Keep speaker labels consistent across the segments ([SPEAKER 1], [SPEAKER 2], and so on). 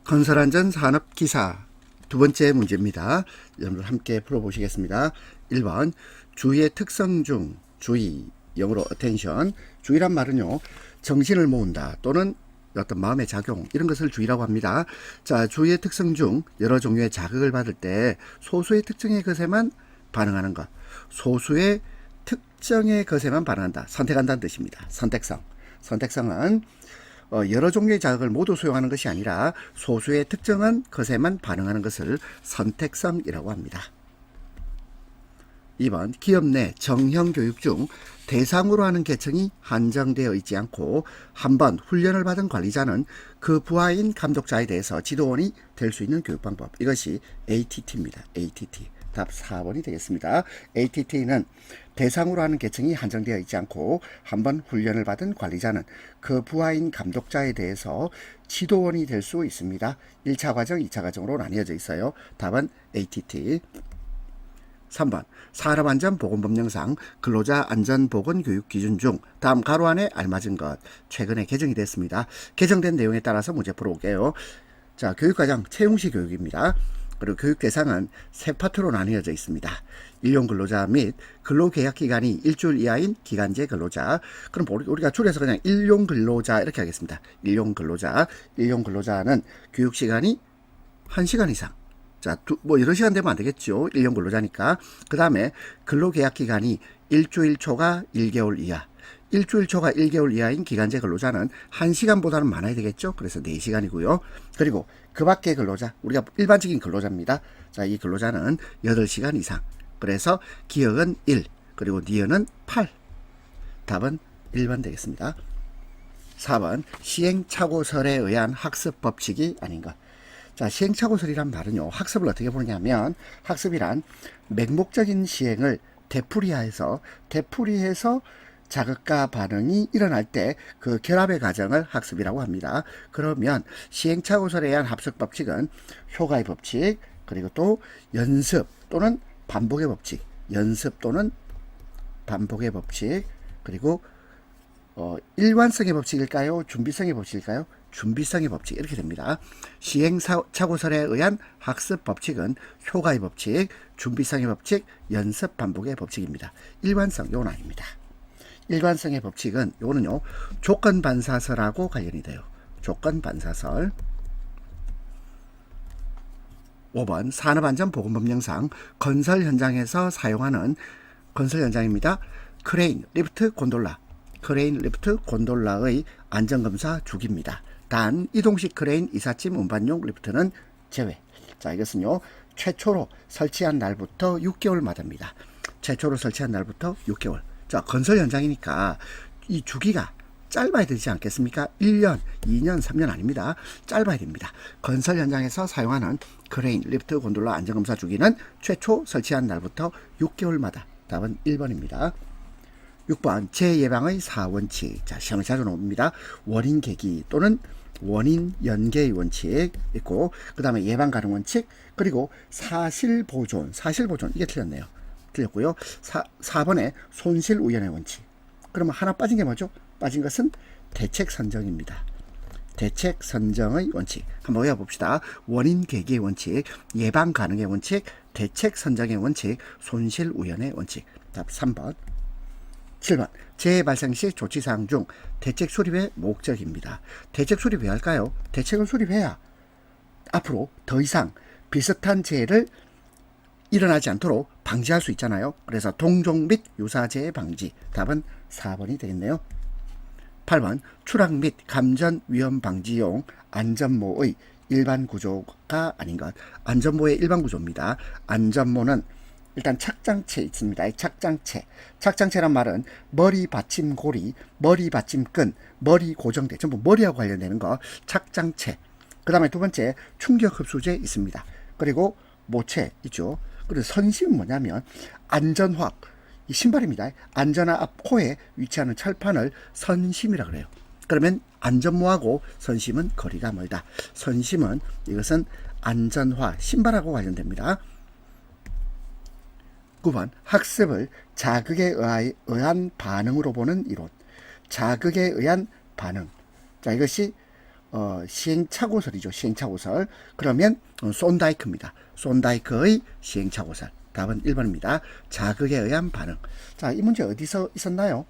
[SPEAKER 1] 건설안전 산업기사 두 번째 문제입니다. 여러분 함께 풀어보시겠습니다. 1번 주의의 특성 중 주의, 영어로 attention. 주의란 말은요, 정신을 모은다 또는 어떤 마음의 작용, 이런 것을 주의라고 합니다. 자, 주의의 특성 중 여러 종류의 자극을 받을 때 소수의 특정의 것에만 반응하는 것, 소수의 특정의 것에만 반응한다, 선택한다는 뜻입니다. 선택성은 여러 종류의 자극을 모두 수용하는 것이 아니라 소수의 특정한 것에만 반응하는 것을 선택성이라고 합니다. 2번 기업 내 정형 교육 중 대상으로 하는 계층이 한정되어 있지 않고 한 번 훈련을 받은 관리자는 그 부하인 감독자에 대해서 지도원이 될 수 있는 교육 방법, 이것이 ATT입니다. ATT. 답 4번이 되겠습니다. ATT는 대상으로 하는 계층이 한정되어 있지 않고 한 번 훈련을 받은 관리자는 그 부하인 감독자에 대해서 지도원이 될 수 있습니다. 1차 과정, 2차 과정으로 나뉘어져 있어요. 답은 ATT. 3번 산업안전보건법령상 근로자 안전보건교육 기준 중 다음 가로 안에 알맞은 것, 최근에 개정이 됐습니다. 개정된 내용에 따라서 문제 풀어볼게요. 자, 교육과정 채용시 교육입니다. 그리고 교육 대상은 세 파트로 나뉘어져 있습니다. 일용 근로자 및 근로계약 기간이 일주일 이하인 기간제 근로자. 그럼 우리가 줄여서 그냥 일용 근로자 이렇게 하겠습니다. 일용 근로자는 교육 시간이 1시간 이상. 자, 여러 시간 되면 안 되겠죠. 일용 근로자니까. 그 다음에 근로계약 기간이 일주일 초과 1개월 이하. 일주일 초과 1개월 이하인 기간제 근로자는 1시간보다는 많아야 되겠죠. 그래서 4시간이고요. 그리고 그 밖의 근로자, 우리가 일반적인 근로자입니다. 자, 이 근로자는 8시간 이상. 그래서 기역은 1, 그리고 니은은 8. 답은 1번 되겠습니다. 4번 시행착오설에 의한 학습 법칙이 아닌 것. 자, 시행착오설이란 말은요, 학습을 어떻게 보느냐면, 학습이란 맹목적인 시행을 되풀이해서 자극과 반응이 일어날 때 그 결합의 과정을 학습이라고 합니다. 그러면 시행착오설에 의한 학습 법칙은 효과의 법칙, 그리고 또 연습 또는 반복의 법칙, 그리고 일관성의 법칙일까요? 준비성의 법칙일까요? 준비성의 법칙, 이렇게 됩니다. 시행착오설에 의한 학습 법칙은 효과의 법칙, 준비성의 법칙, 연습 반복의 법칙입니다. 일관성, 요건 아닙니다. 일관성의 법칙은 요거는요, 조건반사설하고 관련이 돼요. 조건반사설. 5번 산업안전보건법령상 건설 현장에서 사용하는, 건설 현장입니다. 크레인, 리프트, 곤돌라의 안전검사 주기입니다. 단 이동식 크레인, 이삿짐 운반용 리프트는 제외. 자, 이것은요, 최초로 설치한 날부터 6개월마다입니다. 최초로 설치한 날부터 6개월. 자, 건설 현장이니까 이 주기가 짧아야 되지 않겠습니까? 1년, 2년, 3년 아닙니다. 짧아야 됩니다. 건설 현장에서 사용하는 크레인, 리프트, 곤돌라 안전검사 주기는 최초 설치한 날부터 6개월마다. 답은 1번입니다. 6번 재예방의 4원칙. 자, 시험에 자주 나옵니다. 원인 계기 또는 원인 연계의 원칙 있고, 그 다음에 예방 가능 원칙, 그리고 사실보존 이게 틀렸고요. 4번에 손실 우연의 원칙. 그러면 하나 빠진 게 뭐죠? 빠진 것은 대책 선정입니다. 대책 선정의 원칙. 한번 외워봅시다. 원인 계기의 원칙, 예방 가능의 원칙, 대책 선정의 원칙, 손실 우연의 원칙. 답 3번. 7번 재해 발생 시 조치사항 중 대책 수립의 목적입니다. 대책 수립 왜 할까요? 대책을 수립해야 앞으로 더 이상 비슷한 재해를 일어나지 않도록 방지할 수 있잖아요. 그래서 동종 및 유사재해 방지. 답은 4번이 되겠네요. 8번 추락 및 감전 위험 방지용 안전모의 일반 구조가 아닌 것. 안전모의 일반 구조입니다. 안전모는 일단 착장체 있습니다. 착장체란 말은 머리 받침 고리, 머리 받침 끈, 머리 고정대, 전부 머리하고 관련되는 거, 착장체. 그 다음에 두 번째 충격 흡수제 있습니다. 그리고 모체 있죠. 그리고 선심은 뭐냐면 안전화학, 이 신발입니다. 안전화 앞 코에 위치하는 철판을 선심이라 그래요. 그러면 안전모하고 선심은 거리가 멀다. 선심은 이것은 안전화, 신발하고 관련됩니다. 9번 학습을 자극에 의한 반응으로 보는 이론. 자극에 의한 반응. 자, 이것이 시행착오설이죠. 시행착오설. 그러면 손다이크입니다. 손다이크의 시행착오설. 답은 1번입니다. 자극에 의한 반응. 자, 이 문제 어디서 있었나요?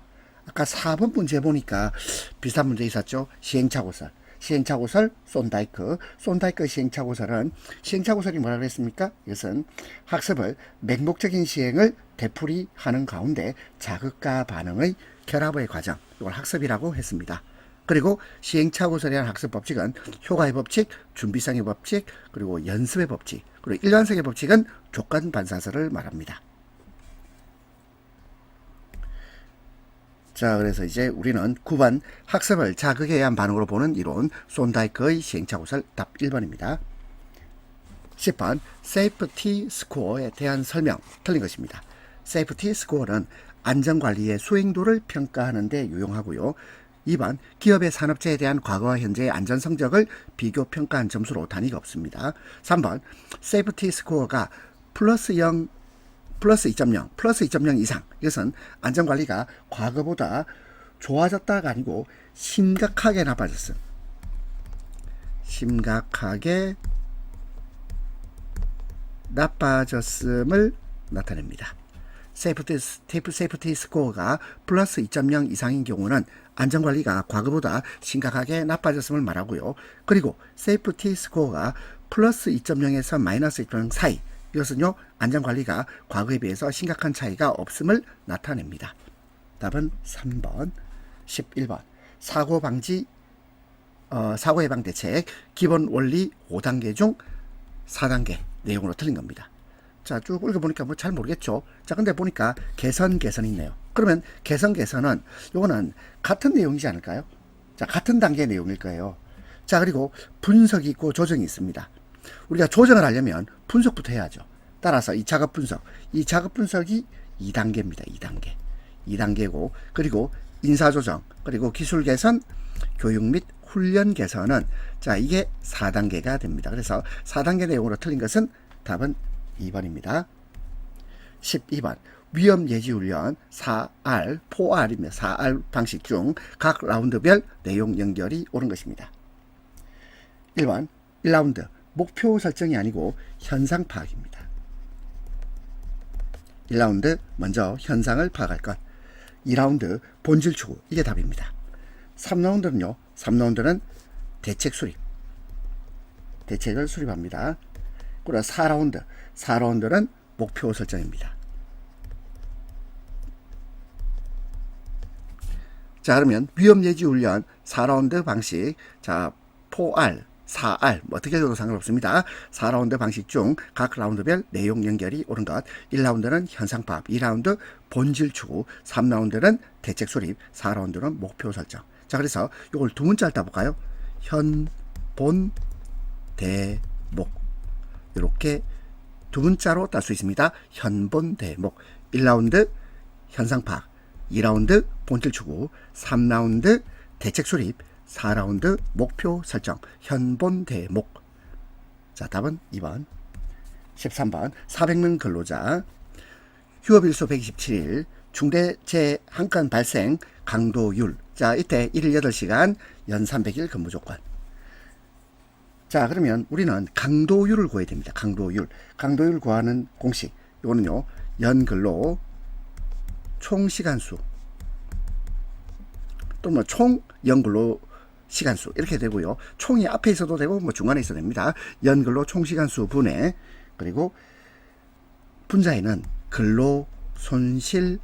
[SPEAKER 1] 아까 4번 문제 보니까 비슷한 문제 있었죠. 시행착오설. 시행착오설, 손다이크. 손다이크 시행착오설은, 시행착오설이 뭐라 그랬습니까? 이것은 학습을 맹목적인 시행을 되풀이하는 가운데 자극과 반응의 결합의 과정, 이걸 학습이라고 했습니다. 그리고 시행착오설에 대한 학습 법칙은 효과의 법칙, 준비성의 법칙, 그리고 연습의 법칙, 그리고 일관성의 법칙은 조건 반사설을 말합니다. 자, 그래서 이제 우리는 9번 학습을 자극에 의한 반응으로 보는 이론, 손다이크의 시행착오설 답 1번입니다. 10번 세이프티 스코어에 대한 설명, 틀린 것입니다. 세이프티 스코어는 안전관리의 수행도를 평가하는 데 유용하고요. 2번 기업의 산업재해에 대한 과거와 현재의 안전 성적을 비교 평가한 점수로 단위가 없습니다. 3번 세이프티 스코어가 플러스 2.0, 플러스 2.0 이상, 이것은 안전관리가 과거보다 좋아졌다가 아니고 심각하게 나빠졌음. 심각하게 나빠졌음을 나타냅니다. 세이프티 스코어가 플러스 2.0 이상인 경우는 안전관리가 과거보다 심각하게 나빠졌음을 말하고요. 그리고 세이프티 스코어가 플러스 2.0에서 마이너스 2.0 사이, 이것은요 안전관리가 과거에 비해서 심각한 차이가 없음을 나타냅니다. 답은 3번. 11번 사고 예방 대책 기본 원리 5단계 중 4단계 내용으로 틀린 겁니다. 자, 쭉 읽어보니까 뭐 잘 모르겠죠. 자, 근데 보니까 개선이 있네요. 그러면 개선은 요거는 같은 내용이지 않을까요? 자, 같은 단계의 내용일 거예요. 자, 그리고 분석이 있고 조정이 있습니다. 우리가 조정을 하려면 분석부터 해야죠. 따라서 이 작업 분석이 2단계입니다. 2단계고, 그리고 인사조정, 그리고 기술 개선, 교육 및 훈련 개선은, 자, 이게 4단계가 됩니다. 그래서 4단계 내용으로 틀린 것은 답은 2번입니다. 12번 위험 예지 훈련 4R, 4R이며 4R 방식 중 각 라운드별 내용 연결이 옳은 것입니다. 1번 1라운드 목표 설정이 아니고 현상 파악입니다. 1라운드 먼저 현상을 파악할 것. 2라운드 본질 추구, 이게 답입니다. 3라운드는 대책 수립, 대책을 수립합니다. 그리고 4라운드는 목표 설정입니다. 자, 그러면 위험 예지 훈련 4라운드 방식, 자, 4R, 4R 어떻게 해도 상관없습니다. 4라운드 방식 중 각 라운드별 내용 연결이 옳은 것. 1라운드는 현상 파악, 2라운드 본질 추구, 3라운드는 대책 수립, 4라운드는 목표 설정. 자, 그래서 이걸 두 문자를 따볼까요? 현, 본, 대, 목. 이렇게 두 문자로 딸 수 있습니다. 현본, 대목. 1라운드 현상 파악, 2라운드 본질 추구, 3라운드 대책 수립, 4라운드 목표 설정. 현본, 대목. 자, 답은 2번. 13번 400명 근로자 휴업일수 127일 중대재해 한 건 발생 강도율. 자, 이때 1일 8시간 연 300일 근무 조건. 자, 그러면 우리는 강도율을 구해야 됩니다. 강도율 구하는 공식, 이거는요 연근로 총시간수 또 뭐 총 연근로 시간수 이렇게 되고요. 총이 앞에 있어도 되고 뭐 중간에 있어도 됩니다. 연근로 총시간수 분해, 그리고 분자에는 근로 손실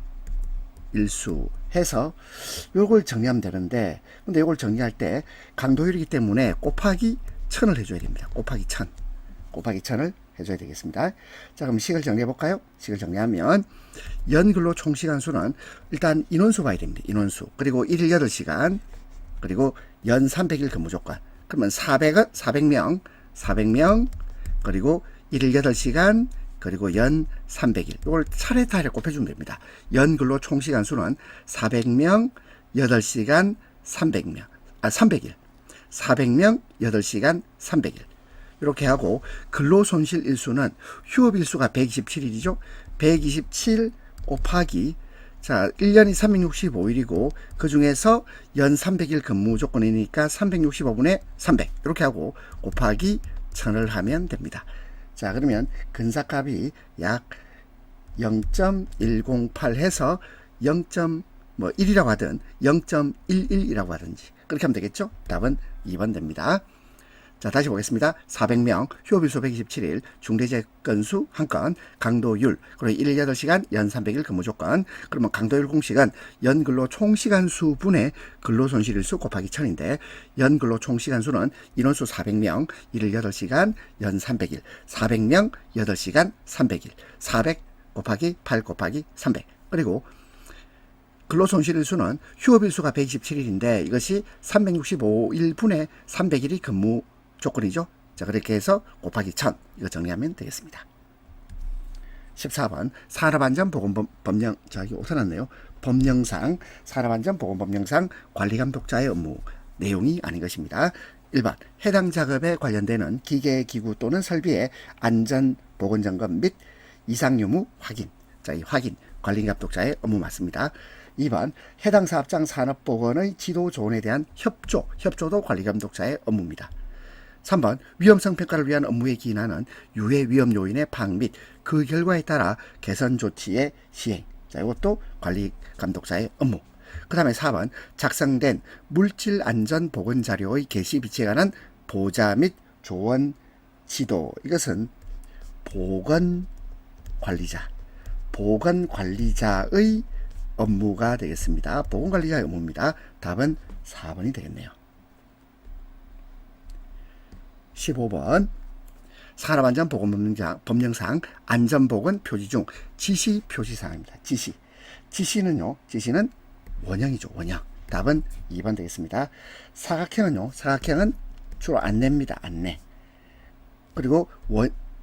[SPEAKER 1] 일수 해서 요걸 정리하면 되는데, 근데 요걸 정리할 때 강도율이기 때문에 곱하기 1000을 해줘야 됩니다. 곱하기 1000을 해줘야 되겠습니다. 자, 그럼 식을 정리해 볼까요? 식을 정리하면 연근로 총시간수는 일단 인원수 봐야 됩니다. 인원수. 그리고 1일 8시간, 그리고 연 300일 근무 조건. 그러면 400명, 그리고 1일 8시간, 그리고 연 300일. 이걸 차례차례 곱해주면 됩니다. 연근로 총시간수는 400명, 8시간, 300명. 300일. 400명, 8시간, 300일. 이렇게 하고, 근로손실 일수는 휴업일수가 127일이죠. 127 곱하기 자, 1년이 365일이고 그 중에서 연 300일 근무 조건이니까 365분의 300 이렇게 하고 곱하기 1000을 하면 됩니다. 자, 그러면 근사값이 약 0.108 해서 0.1이라고 하든 0.11이라고 하든지 그렇게 하면 되겠죠? 답은 2번 됩니다. 자, 다시 보겠습니다. 400명, 휴업일수 127일, 중대재해 건수 1건, 강도율, 그리고 1일 8시간, 연 300일 근무조건. 그러면 강도율 공식은 연근로 총시간 수분의 근로손실일수 곱하기 1000인데 연근로 총시간수는 인원수 400명, 1일 8시간, 연 300일, 400명, 8시간, 300일, 400 곱하기 8 곱하기 300. 그리고 근로손실일수는 휴업일수가 127일인데 이것이 365일분의 300일이 근무 조건이죠. 자, 그렇게 해서 곱하기 1000 이거 정리하면 되겠습니다. 14번 산업안전보건법령 여기 오서났네요. 법령상 산업안전보건법령상 관리감독자의 업무 내용이 아닌 것입니다. 1번 해당 작업에 관련되는 기계 기구 또는 설비의 안전보건점검 및 이상유무 확인. 자, 이 확인 관리감독자의 업무 맞습니다. 2번 해당 사업장 산업보건의 지도 조언에 대한 협조도 관리감독자의 업무입니다. 3번 위험성 평가를 위한 업무에 기인하는 유해 위험 요인의 파악 및 그 결과에 따라 개선 조치의 시행. 자, 이것도 관리 감독자의 업무. 그 다음에 4번 작성된 물질 안전 보건 자료의 게시 비치에 관한 보자 및 조언 지도. 이것은 보건 관리자의 업무가 되겠습니다. 보건 관리자의 업무입니다. 답은 4번이 되겠네요. 15번 산업안전보건법령상 안전보건 표지 중 지시 표시사항입니다. 지시는 원형이죠. 원형. 답은 2번 되겠습니다. 사각형은 주로 안내입니다. 안내. 그리고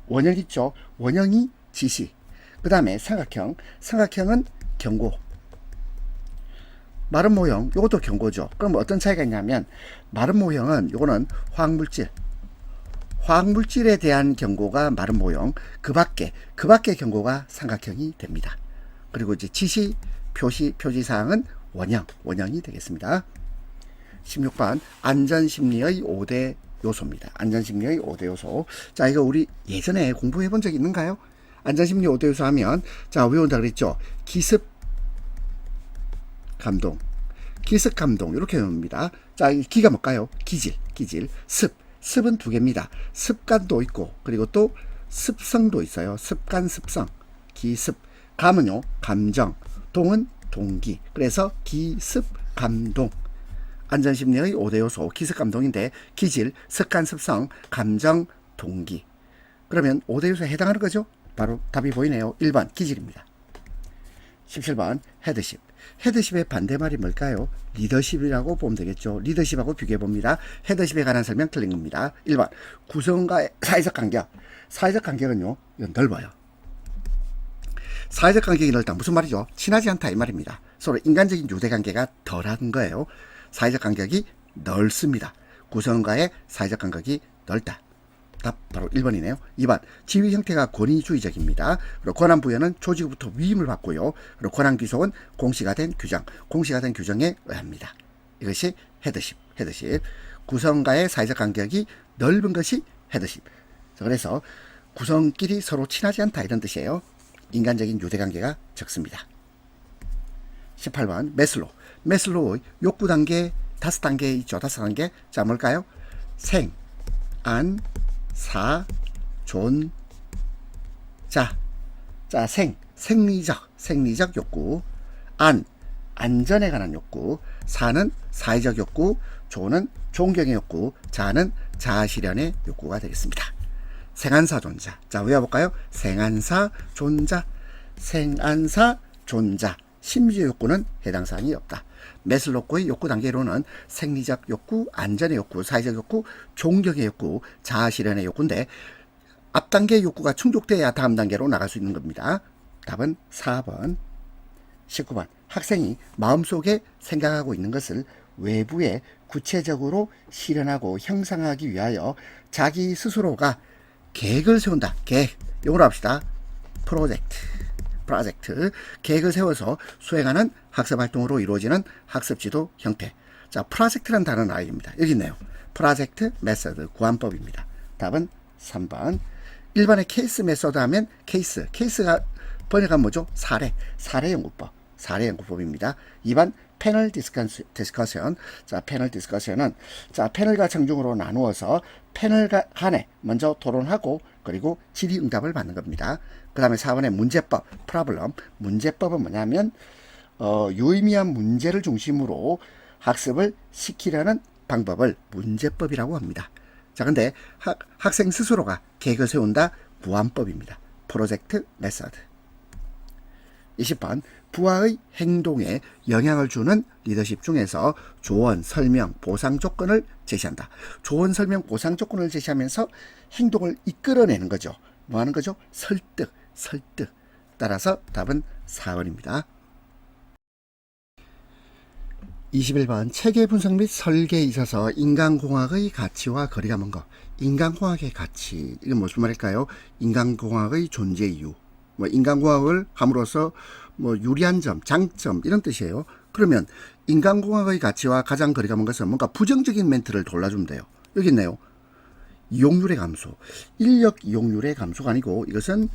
[SPEAKER 1] 원형 있죠. 원형이 지시. 그 다음에 삼각형은 경고. 마른 모형 이것도 경고죠. 그럼 어떤 차이가 있냐면 마른 모형은 요거는 화학물질에 대한 경고가 마른 모형, 그 밖에 경고가 삼각형이 됩니다. 그리고 이제 지시 표시사항은 원형이 되겠습니다. 16번 안전심리의 5대 요소입니다. 안전심리의 5대 요소. 자, 이거 우리 예전에 공부해 본 적 있는가요? 안전심리 5대 요소 하면 자, 외운다 그랬죠. 기습 감동 이렇게 외웁니다. 자, 기가 뭘까요? 기질, 습은 두 개입니다. 습관도 있고 그리고 또 습성도 있어요. 습관, 습성, 기습. 감은요, 감정, 동은 동기. 그래서 기습, 감동. 안전심리의 5대 요소 기습, 감동인데 기질, 습관, 습성, 감정, 동기. 그러면 5대 요소에 해당하는 거죠? 바로 답이 보이네요. 1번 기질입니다. 17번 헤드십의 반대말이 뭘까요? 리더십이라고 보면 되겠죠. 리더십하고 비교해 봅니다. 헤드십에 관한 설명 틀린 겁니다. 1번 구성과의 사회적 간격은요, 이건 넓어요. 사회적 간격이 넓다 무슨 말이죠? 친하지 않다 이 말입니다. 서로 인간적인 유대관계가 덜한 거예요. 사회적 간격이 넓습니다. 구성과의 사회적 간격이 넓다. 답 바로 1번이네요. 2번 지위 형태가 권위주의적입니다. 그리고 권한 부여는 조직부터 위임을 받고요. 그리고 권한 귀속은 공시가 된 규정에 의합니다. 이것이 헤드십. 구성과의 사회적 간격이 넓은 것이 헤드십. 그래서 구성끼리 서로 친하지 않다 이런 뜻이에요. 인간적인 유대관계가 적습니다. 18번 메슬로우의 욕구 단계 5단계 있죠. 5단계. 자, 뭘까요? 생, 안, 사, 존, 자, 생리적 욕구, 안전에 관한 욕구, 사는 사회적 욕구, 존은 존경의 욕구, 자는 자아실현의 욕구가 되겠습니다. 생안사 존자. 자, 외워볼까요? 생안사 존자, 심리적 욕구는 해당 사항이 없다. 메슬로우의 욕구 단계로는 생리적 욕구, 안전의 욕구, 사회적 욕구, 존경의 욕구, 자아실현의 욕구인데 앞단계 욕구가 충족돼야 다음 단계로 나갈 수 있는 겁니다. 답은 4번. 19번 학생이 마음속에 생각하고 있는 것을 외부에 구체적으로 실현하고 형상하기 위하여 자기 스스로가 계획을 세운다. 계획. 이걸 합시다. 프로젝트. 프로젝트, 계획을 세워서 수행하는 학습 활동으로 이루어지는 학습 지도 형태. 자, 프로젝트란 단어는 알입니다. 여기 있네요. 프로젝트 메서드 구환법입니다. 답은 3번. 1번에 케이스 메서드 하면 케이스가 번역하면 뭐죠? 사례 연구법입니다. 2번 패널 디스커션. 자, 패널 디스커션은 자, 패널과 청중으로 나누어서 패널 간에 먼저 토론하고 그리고 질의응답을 받는 겁니다. 그 다음에 4번에 문제법, 프로블럼. 문제법은 뭐냐면 유의미한 문제를 중심으로 학습을 시키려는 방법을 문제법이라고 합니다. 자, 근데 학생 스스로가 계획을 세운다. 구환법입니다. 프로젝트 메서드. 20번 부하의 행동에 영향을 주는 리더십 중에서 조언, 설명, 보상 조건을 제시한다. 조언, 설명, 보상 조건을 제시하면서 행동을 이끌어내는 거죠. 뭐 하는 거죠? 설득. 따라서 답은 4번입니다. 21번 체계 분석 및 설계에 있어서 인간공학의 가치와 거리가 먼 것. 인간공학의 가치, 이건 무슨 말일까요? 인간공학의 존재 이유. 뭐 인간공학을 함으로써 뭐 유리한 점, 장점 이런 뜻이에요. 그러면 인간공학의 가치와 가장 거리가 먼 것은 뭔가 부정적인 멘트를 골라주면 돼요. 여기 있네요. 이용률의 감소. 인력 이용률의 감소가 아니고 이것은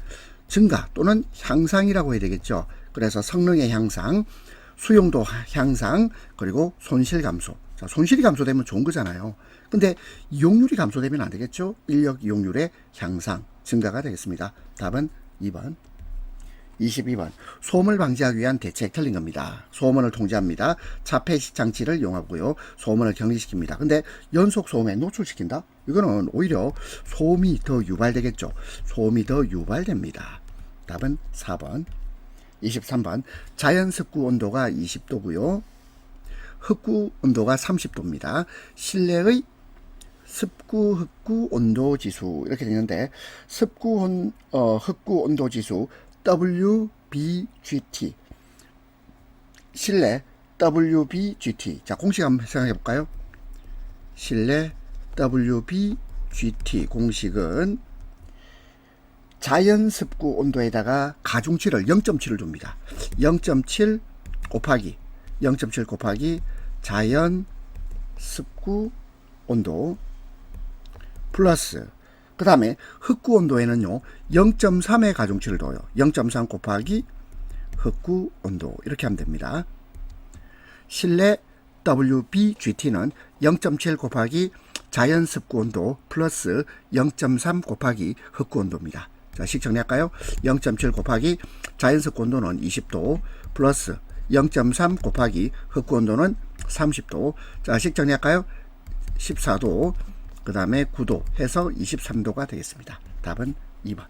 [SPEAKER 1] 증가 또는 향상이라고 해야 되겠죠. 그래서 성능의 향상, 수용도 향상, 그리고 손실 감소. 자, 손실이 감소되면 좋은 거잖아요. 근데 이용률이 감소되면 안 되겠죠. 인력 이용률의 향상, 증가가 되겠습니다. 답은 2번. 22번 소음을 방지하기 위한 대책 틀린 겁니다. 소음원을 통제합니다. 자폐식 장치를 이용하고요. 소음원을 격리시킵니다. 근데 연속 소음에 노출시킨다? 이거는 오히려 소음이 더 유발되겠죠. 소음이 더 유발됩니다. 답은 4번. 23번 자연 습구 온도가 20도고요. 흑구 온도가 30도입니다. 실내의 습구 흑구 온도 지수 이렇게 되는데 습구 흑구 온도 지수 WBGT 실내 WBGT. 자, 공식 한번 생각해 볼까요? 실내 WBGT 공식은 자연 습구 온도에다가 가중치를 0.7을 줍니다. 0.7 곱하기 자연 습구 온도 플러스 그 다음에 흑구 온도에는요 0.3의 가중치를 둬요. 0.3 곱하기 흑구 온도 이렇게 하면 됩니다. 실내 WBGT는 0.7 곱하기 자연 습구 온도 플러스 0.3 곱하기 흑구 온도입니다. 자, 식 정리할까요? 0.7 곱하기 자연 습구 온도는 20도 플러스 0.3 곱하기 흑구 온도는 30도. 자, 식 정리할까요? 14도 그 다음에 9도 해서 23도가 되겠습니다. 답은 2번.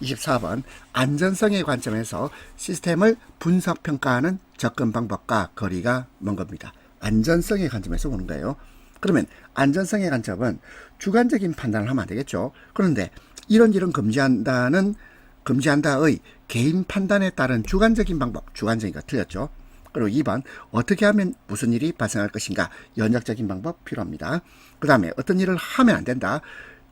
[SPEAKER 1] 24번 안전성의 관점에서 시스템을 분석평가하는 접근 방법과 거리가 먼 겁니다. 안전성의 관점에서 보는 거예요. 그러면 안전성의 관점은 주관적인 판단을 하면 안 되겠죠. 그런데 이런 금지한다의 개인 판단에 따른 주관적인 방법, 주관적인가 틀렸죠. 그리고 2번 어떻게 하면 무슨 일이 발생할 것인가, 연역적인 방법 필요합니다. 그 다음에 어떤 일을 하면 안 된다,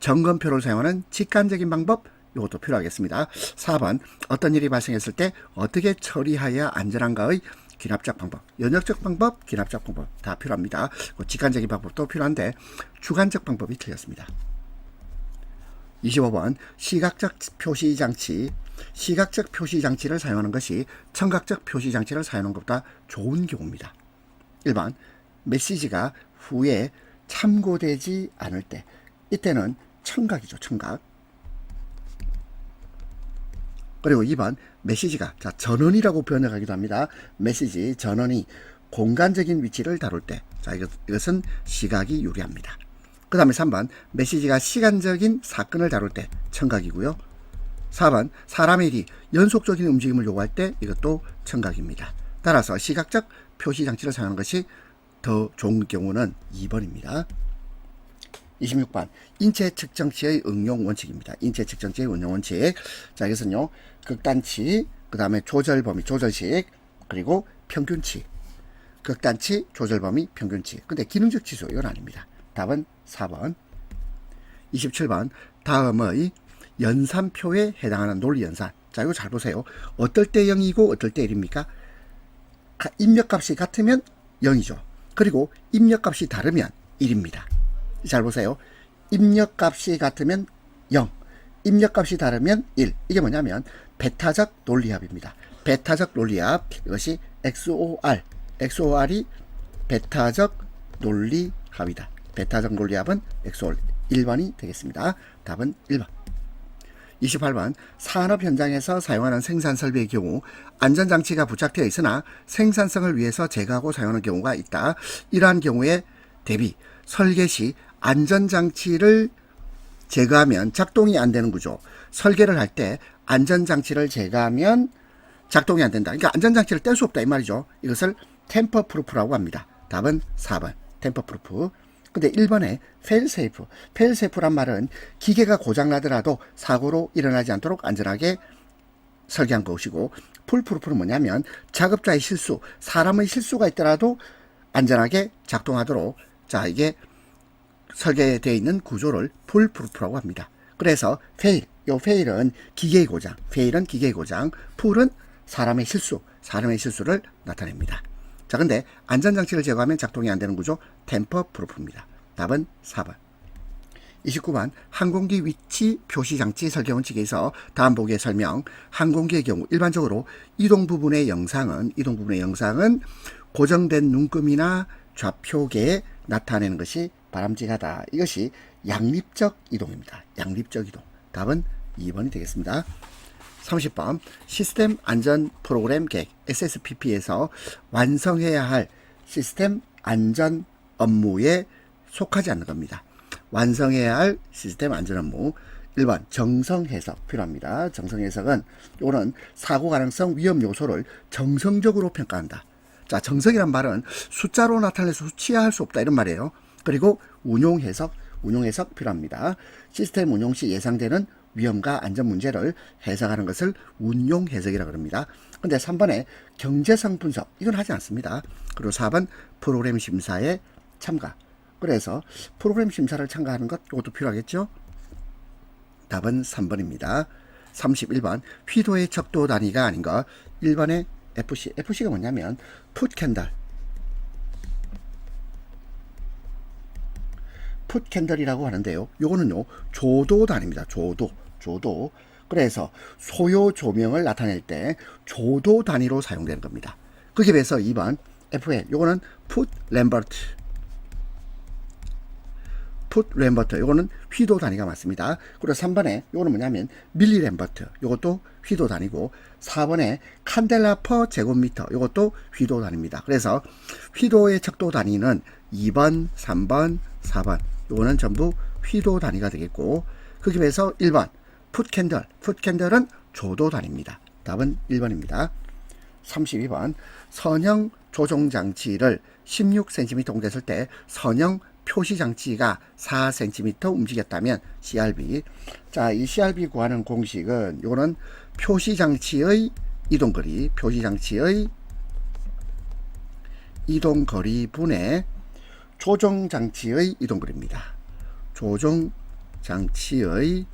[SPEAKER 1] 점검표를 사용하는 직관적인 방법, 이것도 필요하겠습니다. 4번 어떤 일이 발생했을 때 어떻게 처리해야 안전한가의 귀납적 방법, 연역적 방법, 귀납적 방법 다 필요합니다. 직관적인 방법도 필요한데 주관적 방법이 틀렸습니다. 25번 시각적 표시장치를 사용하는 것이 청각적 표시장치를 사용하는 것보다 좋은 경우입니다. 1번 메시지가 후에 참고되지 않을 때, 이때는 청각이죠. 청각. 그리고 2번 메시지가 전원이라고 번역하기도 합니다. 메시지 전원이 공간적인 위치를 다룰 때, 이것은 시각이 유리합니다. 그 다음에 3번 메시지가 시간적인 사건을 다룰 때 청각이고요. 4번 사람의 일이 연속적인 움직임을 요구할 때, 이것도 청각입니다. 따라서 시각적 표시장치를 사용하는 것이 더 좋은 경우는 2번입니다. 26번 인체 측정치의 응용 원칙입니다. 인체 측정치의 응용 원칙. 자, 이것은요 극단치, 그 다음에 조절범위, 조절식, 그리고 평균치. 극단치, 조절범위, 평균치. 근데 기능적 지수 이건 아닙니다. 답은 4번. 27번 다음의 연산표에 해당하는 논리연산. 자, 이거 잘 보세요. 어떨 때 0이고 어떨 때 1입니까? 입력값이 같으면 0이죠. 그리고 입력값이 다르면 1입니다. 잘 보세요. 입력값이 같으면 0, 입력값이 다르면 1. 이게 뭐냐면 배타적 논리합입니다. 배타적 논리합, 이것이 XOR, XOR이 배타적 논리합이다. 배타적 논리합은 XOR 1번이 되겠습니다. 답은 1번. 28번 산업 현장에서 사용하는 생산 설비의 경우 안전장치가 부착되어 있으나 생산성을 위해서 제거하고 사용하는 경우가 있다. 이러한 경우에 대비 설계 시 안전장치를 제거하면 작동이 안 되는 구조. 설계를 할 때 안전장치를 제거하면 작동이 안 된다. 그러니까 안전장치를 뗄 수 없다 이 말이죠. 이것을 템퍼 프루프라고 합니다. 답은 4번 템퍼 프루프. 근데 1번에 failsafe. failsafe란 말은 기계가 고장나더라도 사고로 일어나지 않도록 안전하게 설계한 것이고, 풀프루프는 뭐냐면 작업자의 실수, 사람의 실수가 있더라도 안전하게 작동하도록, 자, 이게 설계되어 있는 구조를 풀프루프라고 합니다. 그래서 fail, 요 fail은 기계의 고장, fail은 기계의 고장, 풀은 사람의 실수, 사람의 실수를 나타냅니다. 자, 근데 안전장치를 제거하면 작동이 안 되는 구조 템퍼 프루프입니다. 답은 4번. 29번 항공기 위치 표시장치 설계 원칙에서 다음 보기의 설명. 항공기의 경우 일반적으로 이동 부분의 영상은 고정된 눈금이나 좌표계에 나타내는 것이 바람직하다. 이것이 양립적 이동입니다. 양립적 이동. 답은 2번이 되겠습니다. 30번 시스템 안전 프로그램 계획 SSPP에서 완성해야 할 시스템 안전 업무에 속하지 않는 겁니다. 완성해야 할 시스템 안전 업무. 1번 정성 해석 필요합니다. 정성 해석은 이거는 사고 가능성 위험 요소를 정성적으로 평가한다. 자, 정성이란 말은 숫자로 나타내서 수치화할 수 없다 이런 말이에요. 그리고 운용 해석 필요합니다. 시스템 운용 시 예상되는 위험과 안전 문제를 해석하는 것을 운용 해석이라고 합니다. 근데 3번에 경제성 분석, 이건 하지 않습니다. 그리고 4번 프로그램 심사에 참가. 그래서 프로그램 심사를 참가하는 것, 이것도 필요하겠죠? 답은 3번입니다. 31번 휘도의 척도 단위가 아닌 것. 1번에 FC. FC가 뭐냐면 풋캔들. 풋캔들이라고 하는데요. 요거는요, 조도 단위입니다. 조도. 그래서 소요 조명을 나타낼 때 조도 단위로 사용되는 겁니다. 그에 비해서 2번 FL, 요거는 풋 램버트. 요거는 휘도 단위가 맞습니다. 그리고 3번에 요거는 뭐냐면 밀리 램버트. 요것도 휘도 단위고, 4번에 칸델라 퍼 제곱미터. 요것도 휘도 단위입니다. 그래서 휘도의 척도 단위는 2번, 3번, 4번. 요거는 전부 휘도 단위가 되겠고, 그에 비해서 1번 풋캔들은 조도 단위입니다. 답은 1번입니다. 32번 선형 조종장치를 16cm 공개했을 때 선형 표시장치가 4cm 움직였다면 CRB. 자, 이 CRB 구하는 공식은 요거는 표시장치의 이동거리 분의 조종장치의 이동거리입니다. 조종장치의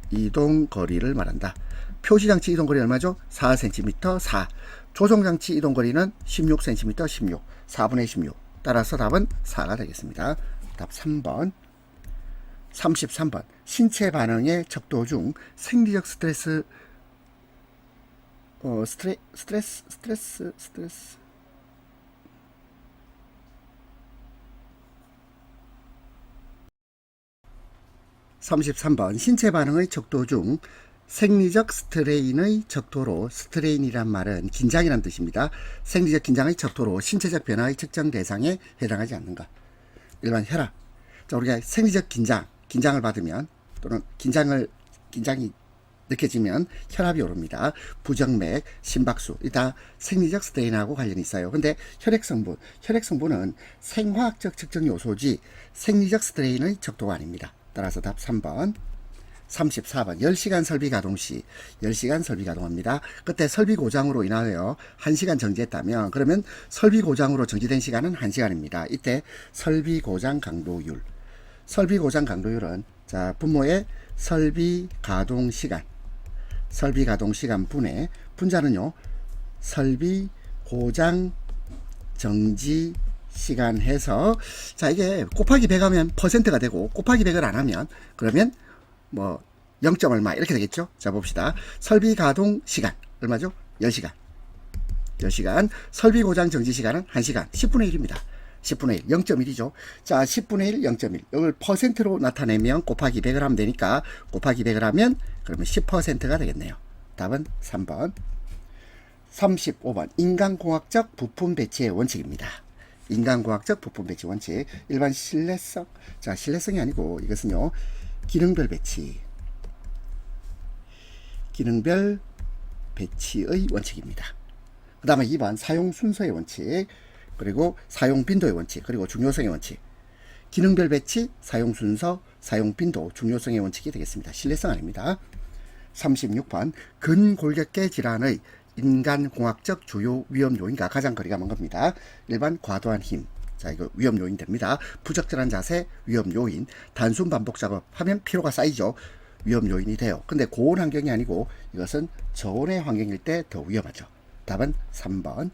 [SPEAKER 1] 이동거리를 말한다. 표시장치 이동거리 얼마죠? 4cm 4. 조종장치 이동거리는 16cm 16. 4분의 16. 따라서 답은 4가 되겠습니다. 답 3번. 33번 신체 반응의 척도 중 생리적 스트레스 33번 신체 반응의 척도 중 생리적 스트레인의 척도로, 스트레인이란 말은 긴장이란 뜻입니다. 생리적 긴장의 척도로 신체적 변화의 측정 대상에 해당하지 않는가. 일반 혈압. 자, 우리가 생리적 긴장을 받으면, 또는 긴장이 느껴지면 혈압이 오릅니다. 부정맥, 심박수, 이 다 생리적 스트레인하고 관련이 있어요. 근데 혈액성분은 생화학적 측정 요소지 생리적 스트레인의 척도가 아닙니다. 따라서 답 3번. 34번 10시간 설비 가동 시 10시간 설비 가동합니다. 그때 설비 고장으로 인하여 1시간 정지했다면, 그러면 설비 고장으로 정지된 시간은 1시간입니다. 이때 설비 고장 강도율은, 자, 분모의 설비 가동 시간 설비 가동 시간 분의 분자는요 설비 고장 정지 시간 해서 자 이게 곱하기 100 하면 퍼센트가 되고 곱하기 100을 안 하면 그러면 뭐 0. 얼마 이렇게 되겠죠. 자 봅시다. 설비 가동 시간 얼마죠? 10시간. 10시간. 설비 고장 정지 시간은 1시간. 10분의 1입니다. 10분의 1, 0.1이죠. 자, 10분의 1, 0.1. 이걸 퍼센트로 나타내면 곱하기 100을 하면 되니까 곱하기 100을 하면 그러면 10%가 되겠네요. 답은 3번. 35번. 인간공학적 부품 배치의 원칙입니다. 인간공학적 부품 배치 원칙. 일반 신뢰성. 자, 신뢰성이 아니고 이것은요. 기능별 배치. 기능별 배치의 원칙입니다. 그 다음에 2번 사용 순서의 원칙, 그리고 사용 빈도의 원칙, 그리고 중요성의 원칙. 기능별 배치, 사용 순서, 사용 빈도, 중요성의 원칙이 되겠습니다. 신뢰성 아닙니다. 36번 근골격계 질환의 인간공학적 주요 위험 요인과 가장 거리가 먼 겁니다. 1번 과도한 힘. 자, 이거 위험 요인 됩니다. 부적절한 자세, 위험 요인. 단순 반복 작업하면 피로가 쌓이죠. 위험 요인이 돼요. 근데 고온 환경이 아니고 이것은 저온의 환경일 때 더 위험하죠. 답은 3번.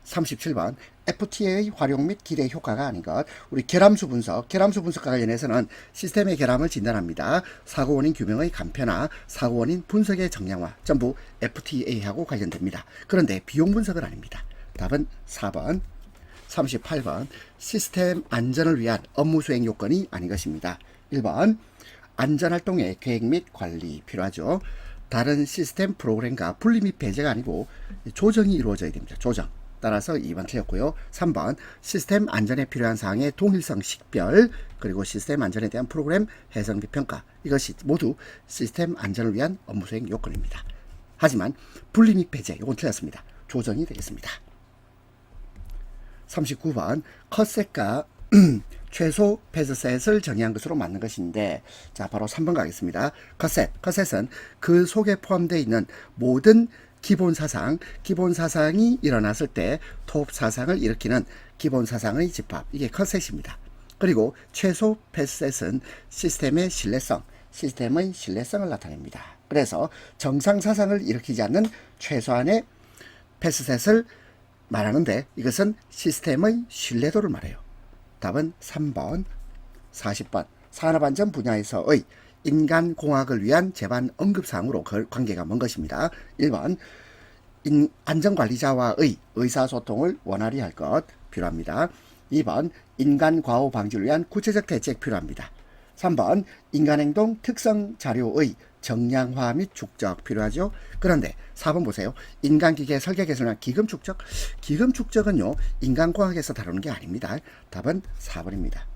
[SPEAKER 1] 37번 FTA의 활용 및 기대 효과가 아닌 것. 우리 결함수 분석, 결함수 분석과 관련해서는 시스템의 결함을 진단합니다. 사고 원인 규명의 간편화, 사고 원인 분석의 정량화, 전부 FTA하고 관련됩니다. 그런데 비용 분석은 아닙니다. 답은 4번. 38번 시스템 안전을 위한 업무 수행 요건이 아닌 것입니다. 1번 안전활동의 계획 및 관리 필요하죠. 다른 시스템 프로그램과 분리 및 배제가 아니고 조정이 이루어져야 됩니다. 조정. 따라서 2번 틀렸고요. 3번 시스템 안전에 필요한 사항의 동일성 식별, 그리고 시스템 안전에 대한 프로그램 해석 및 평가. 이것이 모두 시스템 안전을 위한 업무 수행 요건입니다. 하지만 분리 및 배제, 이건 틀렸습니다. 조정이 되겠습니다. 39번 컷셋과 최소 패스셋을 정의한 것으로 맞는 것인데, 자 바로 3번 가겠습니다. 컷셋은 그 속에 포함되어 있는 모든 기본 사상이 일어났을 때 톱 사상을 일으키는 기본 사상의 집합, 이게 컷셋입니다. 그리고 최소 패스셋은 시스템의 신뢰성을 나타냅니다. 그래서 정상 사상을 일으키지 않는 최소한의 패스셋을 말하는데 이것은 시스템의 신뢰도를 말해요. 답은 3번. 40번 산업안전 분야에서의 인간공학을 위한 제반 언급사항으로 관계가 먼 것입니다. 1번 안전관리자와의 의사소통을 원활히 할 것 필요합니다. 2번 인간과오 방지를 위한 구체적 대책 필요합니다. 3번 인간행동 특성 자료의 정량화 및 축적 필요하죠. 그런데 4번 보세요. 인간기계 설계 개선을 위한 기금 축적. 기금 축적은요 인간공학에서 다루는 게 아닙니다. 답은 4번입니다.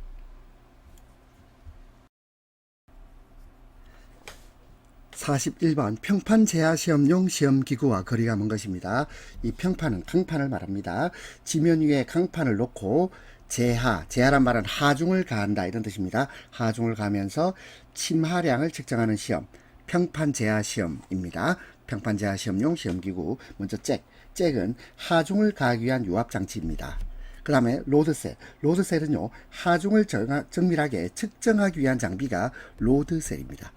[SPEAKER 1] 41번 평판 제하 시험용 시험기구와 거리가 먼 것입니다. 이 평판은 강판을 말합니다. 지면 위에 강판을 놓고 제하란 말은 하중을 가한다 이런 뜻입니다. 하중을 가하면서 침하량을 측정하는 시험, 평판 제하 시험입니다. 평판 제하 시험용 시험기구. 먼저 잭은 하중을 가하기 위한 유압장치입니다. 그 다음에 로드셀은요 하중을 정밀하게 측정하기 위한 장비가 로드셀입니다.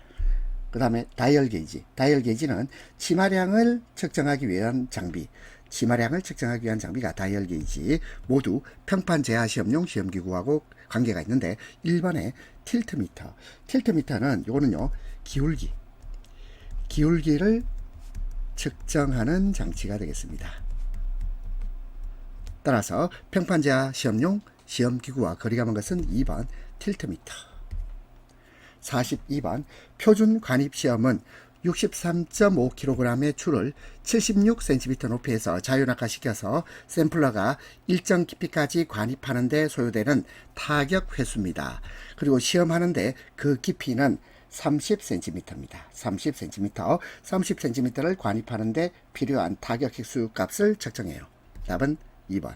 [SPEAKER 1] 그 다음에 다이얼 게이지는 치마량을 측정하기 위한 장비가 다이얼 게이지. 모두 평판 제하 시험용 시험기구하고 관계가 있는데 1번에 틸트미터는 요거는요 기울기를 측정하는 장치가 되겠습니다. 따라서 평판 제하 시험용 시험기구와 거리가 먼 것은 2번 틸트미터. 42번 표준 관입시험은 63.5kg의 추를 76cm 높이에서 자유낙하시켜서 샘플러가 일정 깊이까지 관입하는 데 소요되는 타격 횟수입니다. 그리고 시험하는데 그 깊이는 30cm입니다. 30cm를 관입하는 데 필요한 타격 횟수 값을 측정해요. 답은 2번.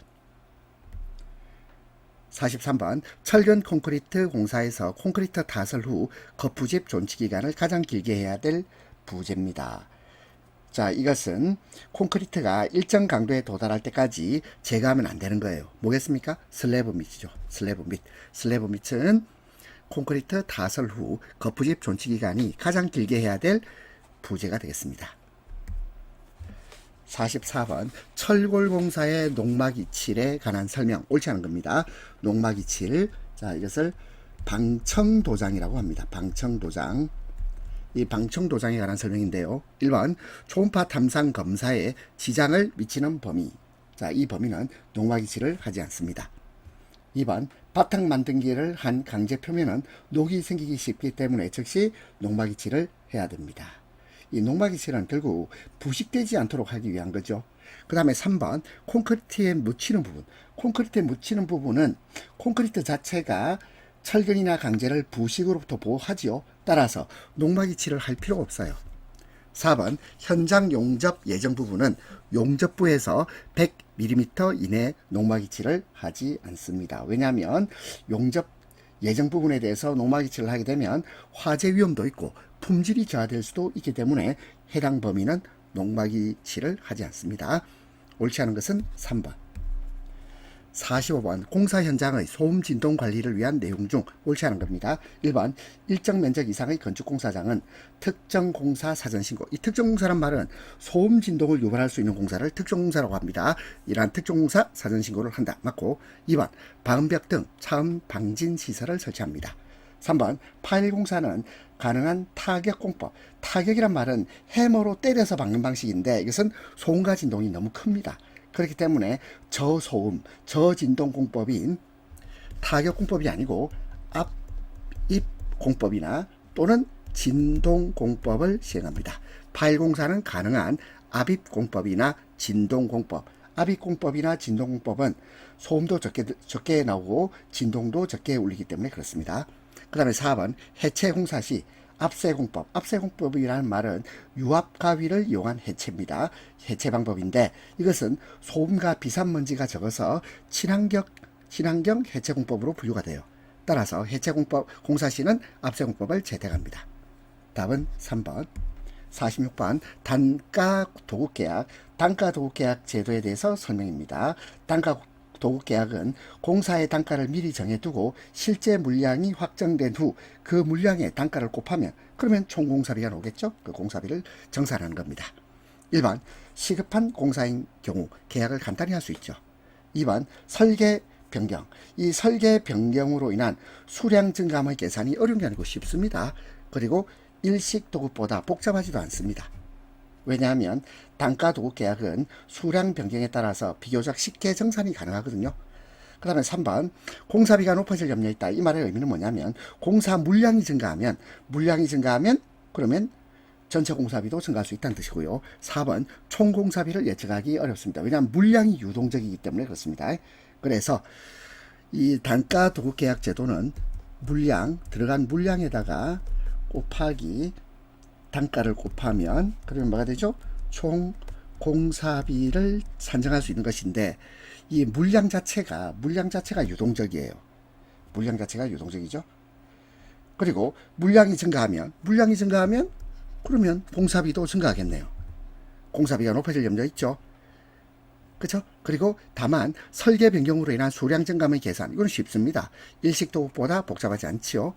[SPEAKER 1] 43번 철근 콘크리트 공사에서 콘크리트 타설 후 거푸집 존치 기간을 가장 길게 해야 될 부재입니다. 자, 이것은 콘크리트가 일정 강도에 도달할 때까지 제거하면 안 되는 거예요. 뭐겠습니까? 슬래브 밑이죠. 슬래브 밑은 콘크리트 타설 후 거푸집 존치 기간이 가장 길게 해야 될 부재가 되겠습니다. 44번 철골공사의 농막이칠에 관한 설명 옳지 않은 겁니다. 농막이칠, 자 이것을 방청도장이라고 합니다. 방청도장. 이 방청도장에 관한 설명인데요. 1번 초음파 탐상 검사에 지장을 미치는 범위. 자, 이 범위는 농막이칠을 하지 않습니다. 2번 바탕 만든기를 한 강제 표면은 녹이 생기기 쉽기 때문에 즉시 농막이칠을 해야 됩니다. 이 농막이칠은 결국 부식되지 않도록 하기 위한 거죠. 그 다음에 3번 콘크리트에 묻히는 부분. 콘크리트에 묻히는 부분은 콘크리트 자체가 철근이나 강제를 부식으로부터 보호하지요. 따라서 농막이칠을 할 필요가 없어요. 4번 현장 용접 예정 부분은 용접부에서 100mm 이내 농막이칠을 하지 않습니다. 왜냐하면 용접 예정 부분에 대해서 농막이칠을 하게 되면 화재 위험도 있고 품질이 저하될 수도 있기 때문에 해당 범위는 농막이칠을 하지 않습니다. 옳지 않은 것은 3번. 45번 공사 현장의 소음 진동 관리를 위한 내용 중 옳지 않은 겁니다. 1번 일정 면적 이상의 건축공사장은 특정 공사 사전 신고. 이 특정 공사란 말은 소음 진동을 유발할 수 있는 공사를 특정 공사라고 합니다. 이러한 특정 공사 사전 신고를 한다. 맞고 2번 방음벽 등 차음 방진 시설을 설치합니다. 3번 파일 공사는 가능한 타격 공법. 타격이란 말은 해머로 때려서 박는 방식인데 이것은 소음과 진동이 너무 큽니다. 그렇기 때문에 저소음, 저진동 공법인 타격 공법이 아니고 앞입 공법이나 또는 진동 공법을 시행합니다. 파일 공사는 가능한 압입 공법이나 진동 공법. 압입 공법이나 진동 공법은 소음도 적게 나오고 진동도 적게 울리기 때문에 그렇습니다. 그 다음에 4번 해체 공사 시 압쇄공법. 압쇄공법이라는 말은 유압 가위를 이용한 해체입니다. 해체 방법인데 이것은 소음과 비산먼지가 적어서 친환경 해체공법으로 분류가 돼요. 따라서 해체공법 공사 시는 압쇄공법을 채택합니다. 답은 3번. 46번 단가 도급계약. 단가 도급계약 제도에 대해서 설명입니다. 단가 도급계약은 공사의 단가를 미리 정해두고 실제 물량이 확정된 후 그 물량의 단가를 곱하면 그러면 총 공사비가 나오겠죠. 그 공사비를 정산하는 겁니다. 1번 시급한 공사인 경우 계약을 간단히 할 수 있죠. 2번 설계 변경. 이 설계 변경으로 인한 수량 증감의 계산이 어려운 게 아니고 쉽습니다. 그리고 일식 도급보다 복잡하지도 않습니다. 왜냐하면 단가 도급 계약은 수량 변경에 따라서 비교적 쉽게 정산이 가능하거든요. 그 다음에 3번 공사비가 높아질 염려가 있다. 이 말의 의미는 뭐냐면 공사 물량이 증가하면 그러면 전체 공사비도 증가할 수 있다는 뜻이고요. 4번 총 공사비를 예측하기 어렵습니다. 왜냐하면 물량이 유동적이기 때문에 그렇습니다. 그래서 이 단가 도급 계약 제도는 들어간 물량에다가 곱하기 단가를 곱하면 그러면 뭐가 되죠? 총 공사비를 산정할 수 있는 것인데 이 물량 자체가 유동적이에요. 물량 자체가 유동적이죠. 그리고 물량이 증가하면 그러면 공사비도 증가하겠네요. 공사비가 높아질 염려 있죠. 그렇죠? 그리고 다만 설계 변경으로 인한 수량 증감의 계산 이건 쉽습니다. 일식 도급보다 복잡하지 않지요.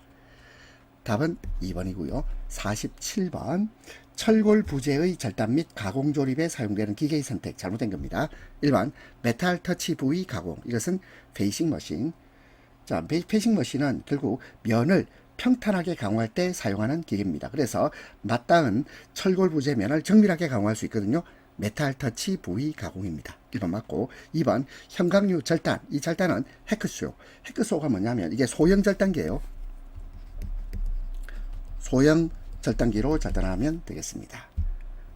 [SPEAKER 1] 답은 2번이고요. 47번 철골 부재의 절단 및 가공 조립에 사용되는 기계의 선택 잘못된 겁니다. 1번 메탈 터치 부위 가공. 이것은 페이싱 머신. 자, 페이싱 머신은 결국 면을 평탄하게 가공할 때 사용하는 기계입니다. 그래서 맞닿은 철골 부재 면을 정밀하게 가공할 수 있거든요. 메탈 터치 부위 가공입니다. 1번 맞고 2번 형광류 절단. 이 절단은 헤크쇼. 헤크쇼가 뭐냐면 이게 소형 절단기예요. 소형 절단기로 절단하면 되겠습니다.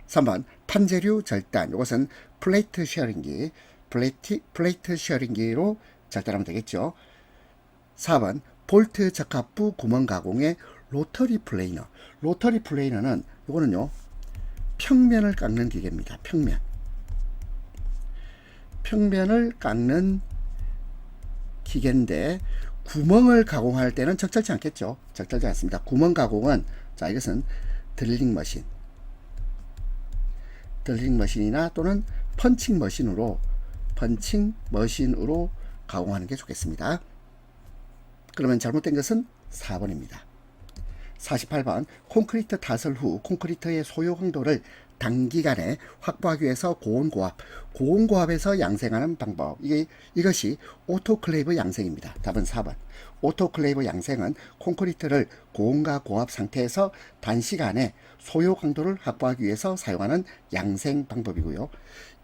[SPEAKER 1] 3번 판재류 절단. 이것은 플레이트 쉐어링기로 절단하면 되겠죠. 4번 볼트 적합부 구멍 가공의 로터리 플레이너. 로터리 플레이너는 이거는요 평면을 깎는 기계입니다. 평면을 깎는 기계인데 구멍을 가공할 때는 적절치 않겠죠. 적절치 않습니다. 구멍 가공은 자 이것은 드릴링 머신이나 또는 펀칭 머신으로 가공하는 게 좋겠습니다. 그러면 잘못된 것은 4번입니다. 48번 콘크리트 타설 후 콘크리트의 소요 강도를 단기간에 확보하기 위해서 고온고압에서 양생하는 방법. 이것이 오토클레이브 양생입니다. 답은 4번. 오토클레이브 양생은 콘크리트를 고온과 고압 상태에서 단시간에 소요 강도를 확보하기 위해서 사용하는 양생 방법이고요.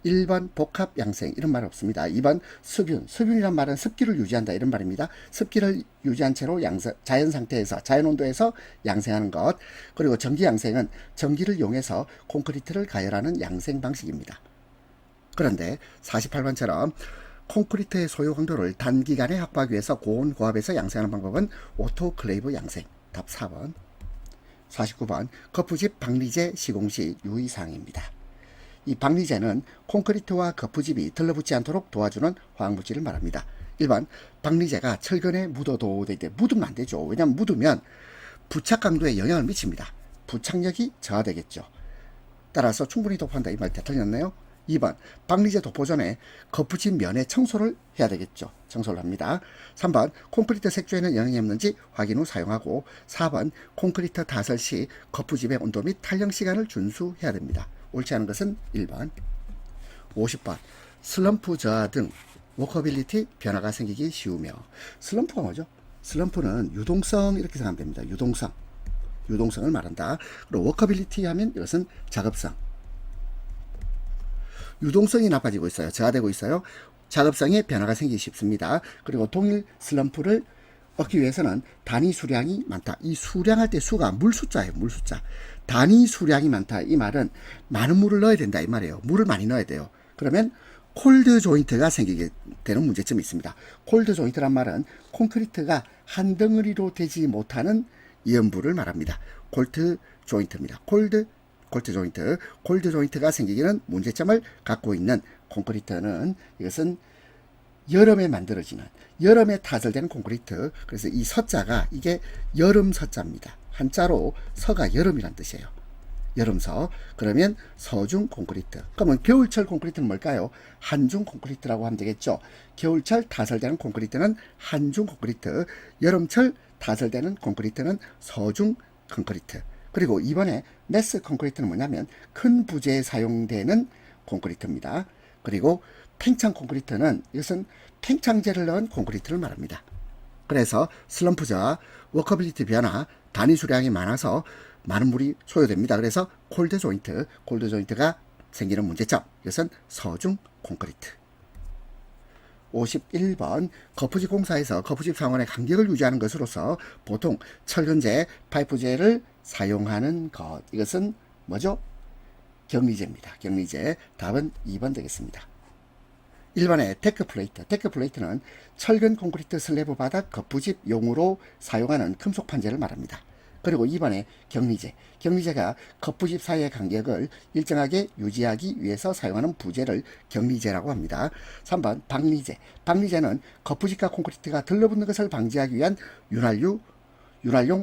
[SPEAKER 1] 1번 복합 양생 이런 말 없습니다. 2번 수균이란 말은 습기를 유지한다 이런 말입니다. 습기를 유지한 채로 자연 상태에서 자연 온도에서 양생하는 것. 그리고 전기 양생은 전기를 이용해서 콘크리트를 가열하는 양생 방식입니다. 그런데 48번처럼 콘크리트의 소요 강도를 단기간에 확보하기 위해서 고온 고압에서 양생하는 방법은 오토클레이브 양생. 답 4번. 49번 거푸집 박리제 시공 시 유의사항입니다. 이 박리제는 콘크리트와 거푸집이 들러붙지 않도록 도와주는 화학물질을 말합니다. 1번 박리제가 철근에 묻어도 되는데 묻으면 안 되죠. 왜냐하면 묻으면 부착 강도에 영향을 미칩니다. 부착력이 저하되겠죠. 따라서 충분히 도포한다 이 말 다 틀렸네요. 2번 박리제 도포 전에 거푸집 면에 청소를 해야 되겠죠. 청소를 합니다. 3번 콘크리트 색조에는 영향이 없는지 확인 후 사용하고 4번 콘크리트 타설 시 거푸집의 온도 및 탄력 시간을 준수해야 됩니다. 옳지 않은 것은 1번. 50번 슬럼프 저하 등 워커빌리티 변화가 생기기 쉬우며. 슬럼프가 뭐죠? 슬럼프는 유동성 이렇게 생각하면 됩니다. 유동성을 말한다. 그리고 워커빌리티 하면 이것은 작업성. 유동성이 나빠지고 있어요. 저하되고 있어요. 작업성에 변화가 생기기 쉽습니다. 그리고 동일 슬럼프를 얻기 위해서는 단위 수량이 많다. 이 수량할 때 수가 물 숫자예요. 물 숫자. 단위 수량이 많다. 이 말은 많은 물을 넣어야 된다. 이 말이에요. 물을 많이 넣어야 돼요. 그러면 콜드 조인트가 생기게 되는 문제점이 있습니다. 콜드 조인트란 말은 콘크리트가 한 덩어리로 되지 못하는 이연부를 말합니다. 콜드 조인트입니다. 콜드 조인트가 생기기는 문제점을 갖고 있는 콘크리트는 이것은 여름에 만들어지는 여름에 타설되는 콘크리트. 그래서 이 서자가 이게 여름 서자입니다. 한자로 서가 여름이란 뜻이에요. 여름서. 그러면 서중 콘크리트. 그러면 겨울철 콘크리트는 뭘까요? 한중 콘크리트라고 하면 되겠죠. 겨울철 타설되는 콘크리트는 한중 콘크리트, 여름철 타설되는 콘크리트는 서중 콘크리트. 그리고 이번에 매스 콘크리트는 뭐냐면 큰 부재에 사용되는 콘크리트입니다. 그리고 팽창 콘크리트는 이것은 팽창제를 넣은 콘크리트를 말합니다. 그래서 슬럼프 저하, 워커빌리티 변화, 단위 수량이 많아서 많은 물이 소요됩니다. 그래서 콜드 조인트가 생기는 문제점. 이것은 서중 콘크리트. 51번 거푸집 공사에서 거푸집 상원의 간격을 유지하는 것으로서 보통 철근제, 파이프제를 사용하는 것. 이것은 뭐죠? 격리제입니다. 격리제. 답은 2번 되겠습니다. 1번의 데크플레이트는 철근 콘크리트 슬래브 바닥 거푸집 용으로 사용하는 금속 판재를 말합니다. 그리고 2번에 격리제가 거푸집 사이의 간격을 일정하게 유지하기 위해서 사용하는 부재를 격리제라고 합니다. 3번 박리제는 거푸집과 콘크리트가 들러붙는 것을 방지하기 위한 윤활용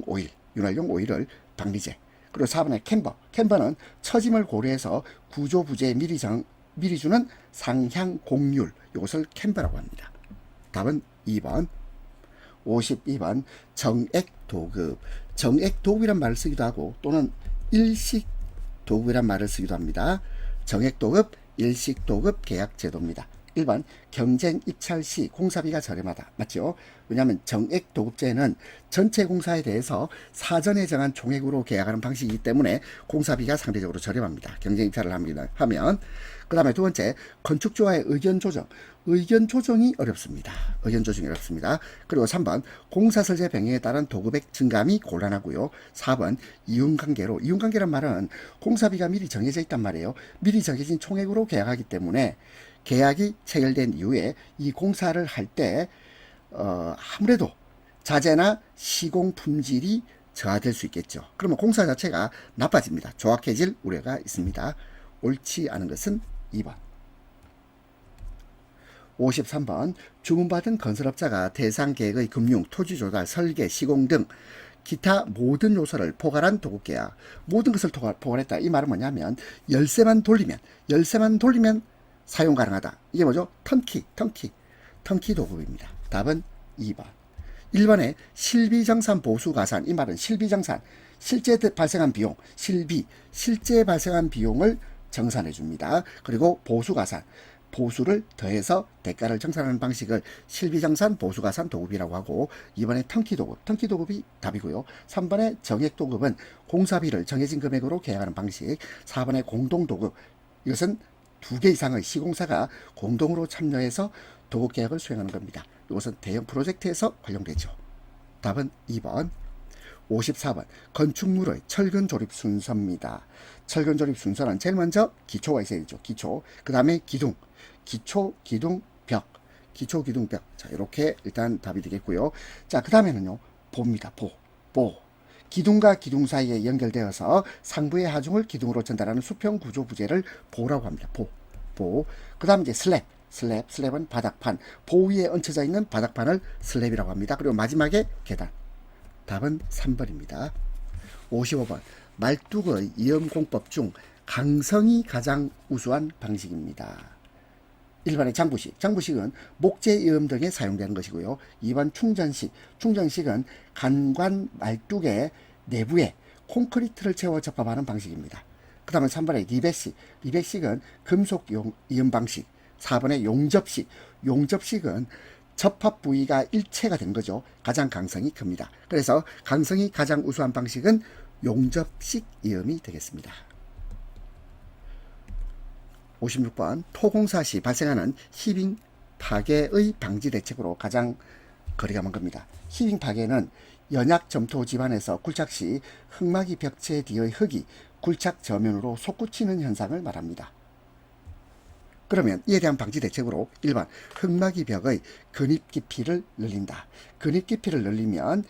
[SPEAKER 1] 오일을 박리제. 그리고 4번에 캠버는 처짐을 고려해서 구조 부재에 미리 주는 상향 공률, 이것을 캠버라고 합니다. 답은 2번. 52번 정액도급이란 말을 쓰기도 하고 또는 일식도급이란 말을 쓰기도 합니다. 정액도급, 일식도급 계약제도입니다. 1번 경쟁 입찰 시 공사비가 저렴하다. 맞죠? 왜냐하면 정액도급제는 전체 공사에 대해서 사전에 정한 총액으로 계약하는 방식이기 때문에 공사비가 상대적으로 저렴합니다. 경쟁 입찰을 하면. 그 다음에 두 번째, 건축주와의 의견 조정이 어렵습니다. 그리고 3번 공사 설계 변경에 따른 도급액 증감이 곤란하고요. 4번 이윤관계란 말은 공사비가 미리 정해져 있단 말이에요. 미리 정해진 총액으로 계약하기 때문에 계약이 체결된 이후에 이 공사를 할 때 아무래도 자재나 시공 품질이 저하될 수 있겠죠. 그러면 공사 자체가 나빠집니다. 조악해질 우려가 있습니다. 옳지 않은 것은 2번. 53번 주문받은 건설업자가 대상 계획의 금융, 토지 조달, 설계, 시공 등 기타 모든 요소를 포괄한 도급계약. 모든 것을 포괄했다. 이 말은 뭐냐면 열쇠만 돌리면 사용 가능하다. 이게 뭐죠? 턴키 도급입니다. 답은 2번. 1번에 실비정산 보수가산, 이 말은 실비정산, 실제 발생한 비용, 실제 발생한 비용을 정산해 줍니다. 그리고 보수가산, 보수를 더해서 대가를 정산하는 방식을 실비정산 보수가산 도급이라고 하고, 2번에 턴키도급이 답이고요. 3번에 정액도급은 공사비를 정해진 금액으로 계약하는 방식. 4번에 공동도급, 이것은 2개 이상의 시공사가 공동으로 참여해서 도급계약을 수행하는 겁니다. 이것은 대형 프로젝트에서 활용되죠. 답은 2번. 54번 건축물의 철근 조립 순서입니다. 철근 조립 순서는 제일 먼저 기초가 있어야 되죠. 기초. 그 다음에 기둥. 기초, 기둥, 벽. 기초, 기둥, 벽. 자, 이렇게 일단 답이 되겠고요. 자, 그 다음에는요. 보입니다. 보. 기둥과 기둥 사이에 연결되어서 상부의 하중을 기둥으로 전달하는 수평 구조 부재를 보라고 합니다. 보. 그 다음 이제 슬랩은 바닥판. 보 위에 얹혀져 있는 바닥판을 슬랩이라고 합니다. 그리고 마지막에 계단. 답은 3번입니다. 55번 말뚝의 이음공법 중 강성이 가장 우수한 방식입니다. 1번의 장부식은 목재 이음 등에 사용되는 것이고요. 2번 충전식은 간관 말뚝의 내부에 콘크리트를 채워 접합하는 방식입니다. 그 다음에 3번의 리백식은 금속 이음 방식. 4번의 용접식은 접합 부위가 일체가 된 거죠. 가장 강성이 큽니다. 그래서 강성이 가장 우수한 방식은 용접식 이음이 되겠습니다. 56번 토공사 시 발생하는 히빙 파괴의 방지 대책으로 가장 거리가 먼 겁니다. 히빙 파괴는 연약 점토 집안에서 굴착 시 흙막이 벽체 뒤의 흙이 굴착 저면으로 솟구치는 현상을 말합니다. 그러면 이에 대한 방지 대책으로 1번 흙막이 벽의 근입 깊이를 늘린다. 근입 깊이를 늘리면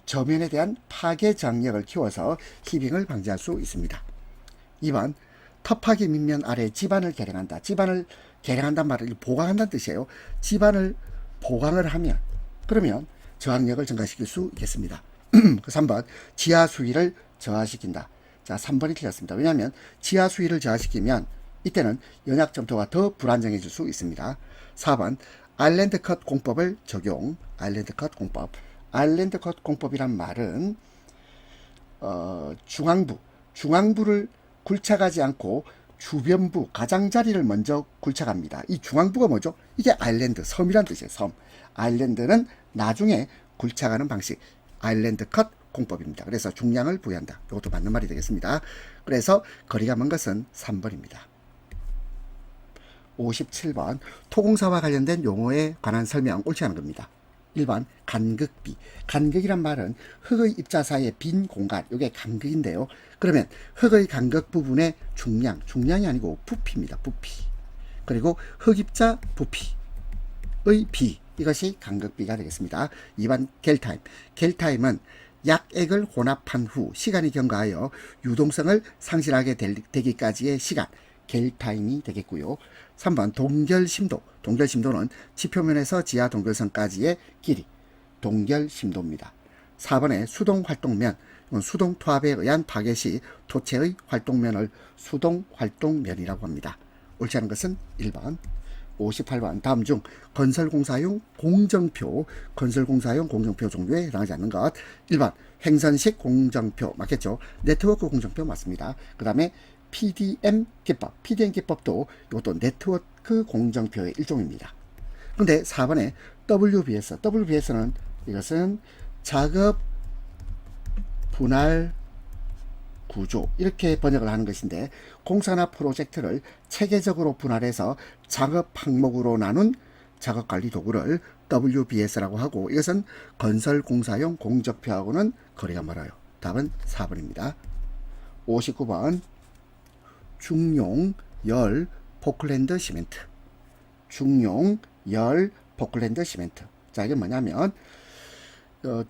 [SPEAKER 1] 저면에 대한 파괴 장력을 키워서 히빙을 방지할 수 있습니다. 2번 터파기 밑면 아래 지반을 개량한다. 지반을 개량한다는 말은 보강한다는 뜻이에요. 지반을 보강을 하면 그러면 저항력을 증가시킬 수 있겠습니다. 3번 지하 수위를 저하시킨다. 자, 3번이 틀렸습니다. 왜냐하면 지하 수위를 저하시키면 이때는 연약 점토가 더 불안정해질 수 있습니다. 4번 아일랜드 컷 공법을 적용. 아일랜드 컷 공법이란 말은 중앙부를 굴착하지 않고 주변부 가장자리를 먼저 굴착합니다. 이 중앙부가 뭐죠? 이게 아일랜드, 섬이란 뜻이에요. 섬. 아일랜드는 나중에 굴착하는 방식. 아일랜드 컷 공법입니다. 그래서 중량을 부여한다. 이것도 맞는 말이 되겠습니다. 그래서 거리가 먼 것은 3번입니다. 57번 토공사와 관련된 용어에 관한 설명 옳지 않은 겁니다. 1번 간극비. 간극이란 말은 흙의 입자 사이의 빈 공간, 이게 간극인데요. 그러면 흙의 간극 부분의 중량이 아니고 부피입니다. 부피. 그리고 흙입자 부피의 비, 이것이 간극비가 되겠습니다. 2번 겔타임은 약액을 혼합한 후 시간이 경과하여 유동성을 상실하게 되기까지의 시간, 겔타임이 되겠고요. 3번 동결심도는 지표면에서 지하 동결선까지의 길이, 동결심도입니다. 4번에 수동활동면, 수동투합에 의한 파괴 시 토체의 활동면을 수동활동면이라고 합니다. 옳지 않은 것은 1번. 58번 다음 중 건설공사용 공정표 종류에 해당하지 않는 것. 1번 횡선식 공정표 맞겠죠. 네트워크 공정표 맞습니다. 그 다음에 PDM 기법도 이것도 네트워크 공정표의 일종입니다. 그런데 4번에 WBS는 이것은 작업 분할 구조, 이렇게 번역을 하는 것인데, 공사나 프로젝트를 체계적으로 분할해서 작업 항목으로 나눈 작업관리 도구를 WBS라고 하고, 이것은 건설공사용 공정표하고는 거리가 멀어요. 답은 4번입니다. 59번 중용 열 포클랜드 시멘트. 자, 이게 뭐냐면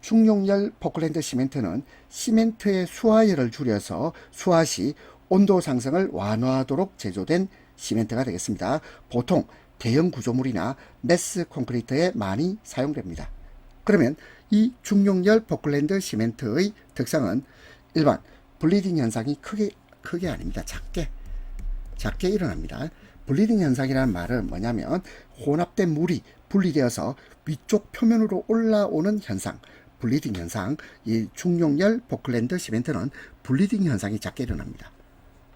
[SPEAKER 1] 중용열 포클랜드 시멘트는 시멘트의 수화열을 줄여서 수화시 온도 상승을 완화하도록 제조된 시멘트가 되겠습니다. 보통 대형 구조물이나 매스 콘크리트에 많이 사용됩니다. 그러면 이 중용열 포클랜드 시멘트의 특성은 1번 블리딩 현상이 크게 아닙니다. 작게 일어납니다. 블리딩 현상이라는 말은 뭐냐면 혼합된 물이 분리되어서 위쪽 표면으로 올라오는 현상, 블리딩 현상. 이 중용열 포클랜드 시멘트는 블리딩 현상이 작게 일어납니다.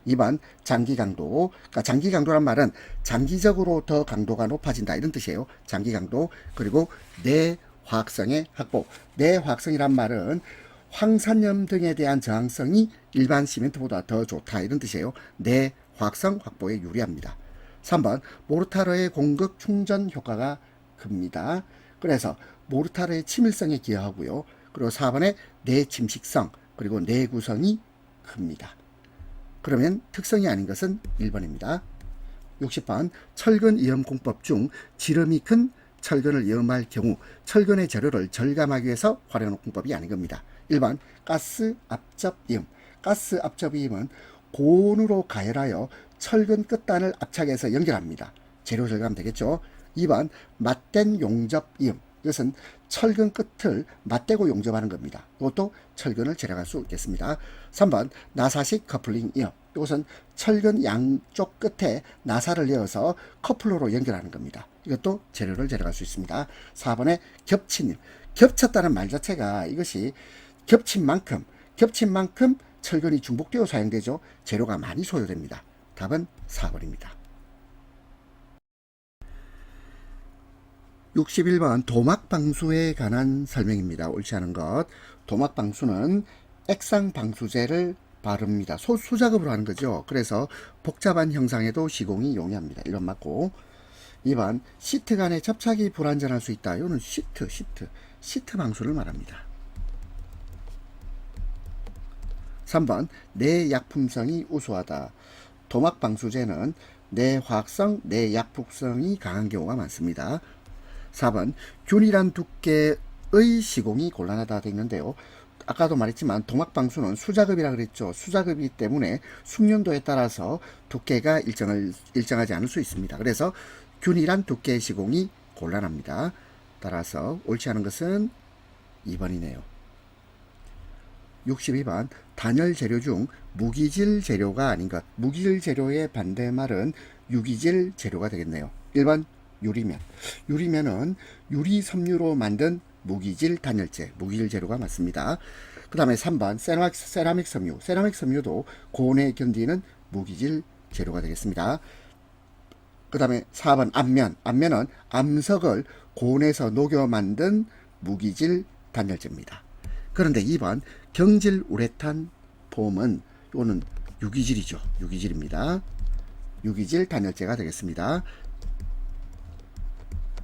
[SPEAKER 1] 2번 장기 강도. 그러니까 장기 강도란 말은 장기적으로 더 강도가 높아진다 이런 뜻이에요. 장기 강도. 그리고 내화학성의 확보. 내화학성이란 말은 황산염 등에 대한 저항성이 일반 시멘트보다 더 좋다 이런 뜻이에요. 내화학성 확보에 유리합니다. 3번 모르타르의 공극 충전 효과가 큽니다. 그래서 모르타르의 치밀성에 기여하고요. 그리고 4번에 내침식성 그리고 내구성이 큽니다. 그러면 특성이 아닌 것은 1번입니다. 60번 철근 이염 공법 중 지름이 큰 철근을 이염할 경우 철근의 재료를 절감하기 위해서 활용하는 공법이 아닌 겁니다. 1번 가스 압접 이음. 가스 압접 이음은 고온으로 가열하여 철근 끝단을 압착해서 연결합니다. 재료 절감 되겠죠. 2번 맞댄 용접 이음. 이것은 철근 끝을 맞대고 용접하는 겁니다. 이것도 철근을 절약할 수 있겠습니다. 3번 나사식 커플링 이어. 이것은 철근 양쪽 끝에 나사를 넣어서 커플러로 연결하는 겁니다. 이것도 재료를 절약할 수 있습니다. 4번에 겹친. 겹쳤다는 말 자체가 이것이 겹친 만큼 철근이 중복되어 사용되죠. 재료가 많이 소요됩니다. 답은 4번입니다. 61번 도막방수에 관한 설명입니다. 옳지 않은 것. 도막방수는 액상방수제를 바릅니다. 수작업으로 하는 거죠. 그래서 복잡한 형상에도 시공이 용이합니다. 1번 맞고. 2번 시트 간의 접착이 불완전할 수 있다. 이거는 시트 방수를 말합니다. 3번 내약품성이 우수하다. 도막방수제는 내화학성, 내약품성이 강한 경우가 많습니다. 4번 균일한 두께의 시공이 곤란하다 되어 있는데요. 아까도 말했지만 도막방수는 수작업이라 그랬죠. 수작업이기 때문에 숙련도에 따라서 두께가 일정하지 않을 수 있습니다. 그래서 균일한 두께의 시공이 곤란합니다. 따라서 옳지 않은 것은 2번이네요. 62번 단열 재료 중 무기질 재료가 아닌 것. 무기질 재료의 반대말은 유기질 재료가 되겠네요. 1번 유리면. 유리면은 유리 섬유로 만든 무기질 단열재, 무기질 재료가 맞습니다. 그 다음에 3번 세라믹 섬유. 세라믹 섬유도 고온에 견디는 무기질 재료가 되겠습니다. 그 다음에 4번 암면. 암면은 암석을 고온에서 녹여 만든 무기질 단열재입니다. 그런데 2번 경질 우레탄 폼은 이거는 유기질이죠. 유기질입니다. 유기질 단열재가 되겠습니다.